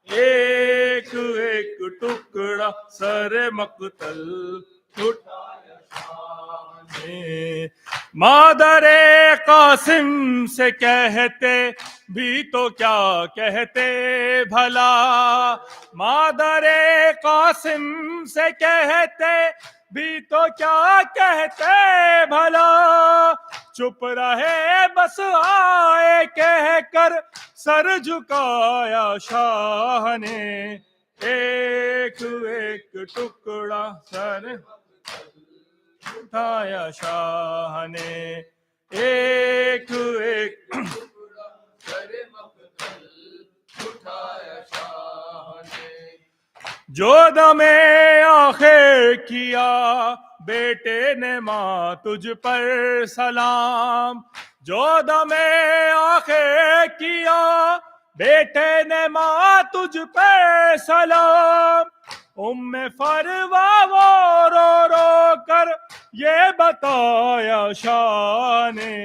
ایک ایک ٹکڑا سر مقتل اٹھایا شاہ نے، مادر قاسم سے کہتے بھی تو کیا کہتے بھلا، مادر قاسم سے کہتے بھی تو کیا کہتے بھلا، چپ رہے بس آئے کہہ کر سر جھکایا شاہ نے، ایک ایک ٹکڑا سر اٹھایا شاہ نے، ایک ایک ٹکڑا سر مقتل اٹھایا شاہ نے، جو دم آخر کیا بیٹے نے ماں تجھ پر سلام، جو دم آخر کیا بیٹے نے ماں تجھ پر سلام، فروا وہ رو رو کر یہ بتایا شاہ نے،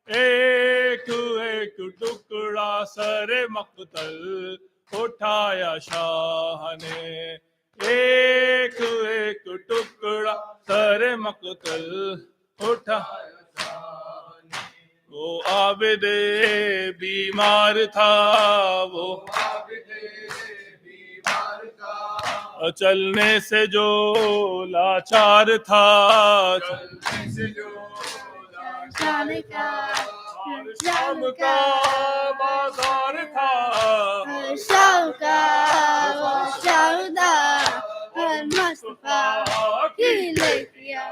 ایک ایک ٹکڑا سر مقتل اٹھایا شاہ نے، ایک ایک ٹکڑا سر مقتل اٹھایا شاہ نے، وہ عابد بیمار تھا، وہ چلنے سے جو لاچار تھا، شام کا بازار تھا، شام کا ہر مصطفیٰ کی لے کیا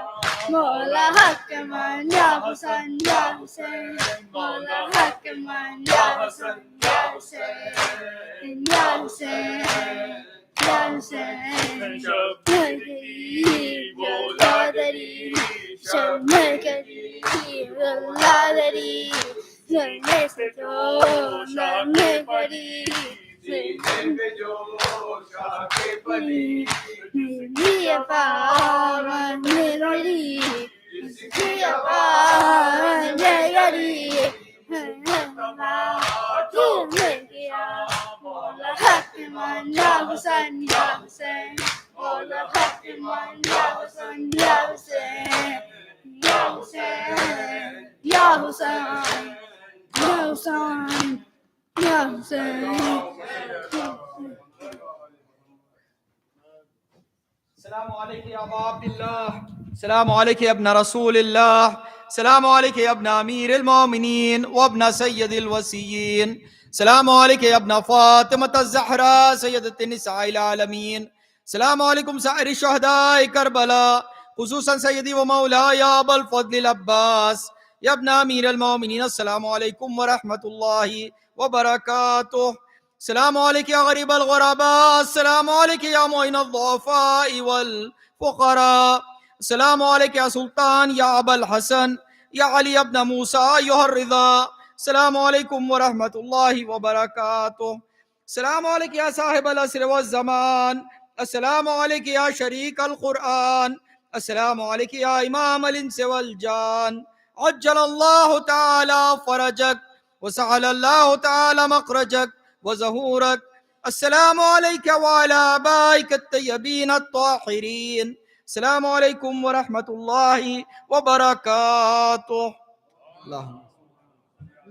مولا حق من یا حسین یا حسین، مولا حق من یا حسین یا حسین یا حسین یا حسین، شب مرکزی بولا دری، شب مرکزی بولا دری، لڑنے سے جو لڑنے پڑی، میری پاون میری، میری پاون میری، مولا حق من یا حسین یا حسین، مولا حق من یا حسین یا حسین یا حسین یا حسین یا حسین یا حسین۔ السلام علیکم یا ابا عبداللہ، السلام علیکم ابن رسول اللہ، السلام علیکم ابن امیر المومنین وابن سید الوسیین، السلام علیکم ابن فاطمة الزہرا سیدۃ النساء العالمین، السلام علیکم سائر شہداء کربلا، خصوصاً سیدی و مولاي ابا الفضل العباس یا ابن امیر المومنین، السلام علیکم ورحمۃ اللہ وبرکاتہ۔ السلام علیکم یا غریب الغرباء، السلام علیکم یا معین الضعفاء والفقراء، السلام علیکم یا سلطان یا ابا الحسن یا علی ابن موسیٰ ایہا الرضا، السلام علیکم ورحمۃ اللہ وبرکاتہ۔ السلام علیکم یا صاحب العصر والزمان، السلام علیکم یا شریک القرآن، السلام علیکم یا امام الانس والجان، عجل اللہ تعالی فرجک وسهل اللہ تعالی مخرجک وظہورک، السلام علیکم وعلی آبائک الطیبین الطاہرین، السلام علیکم ورحمۃ اللہ وبرکاتہ۔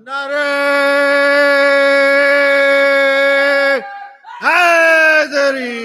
نعرہ حیدری،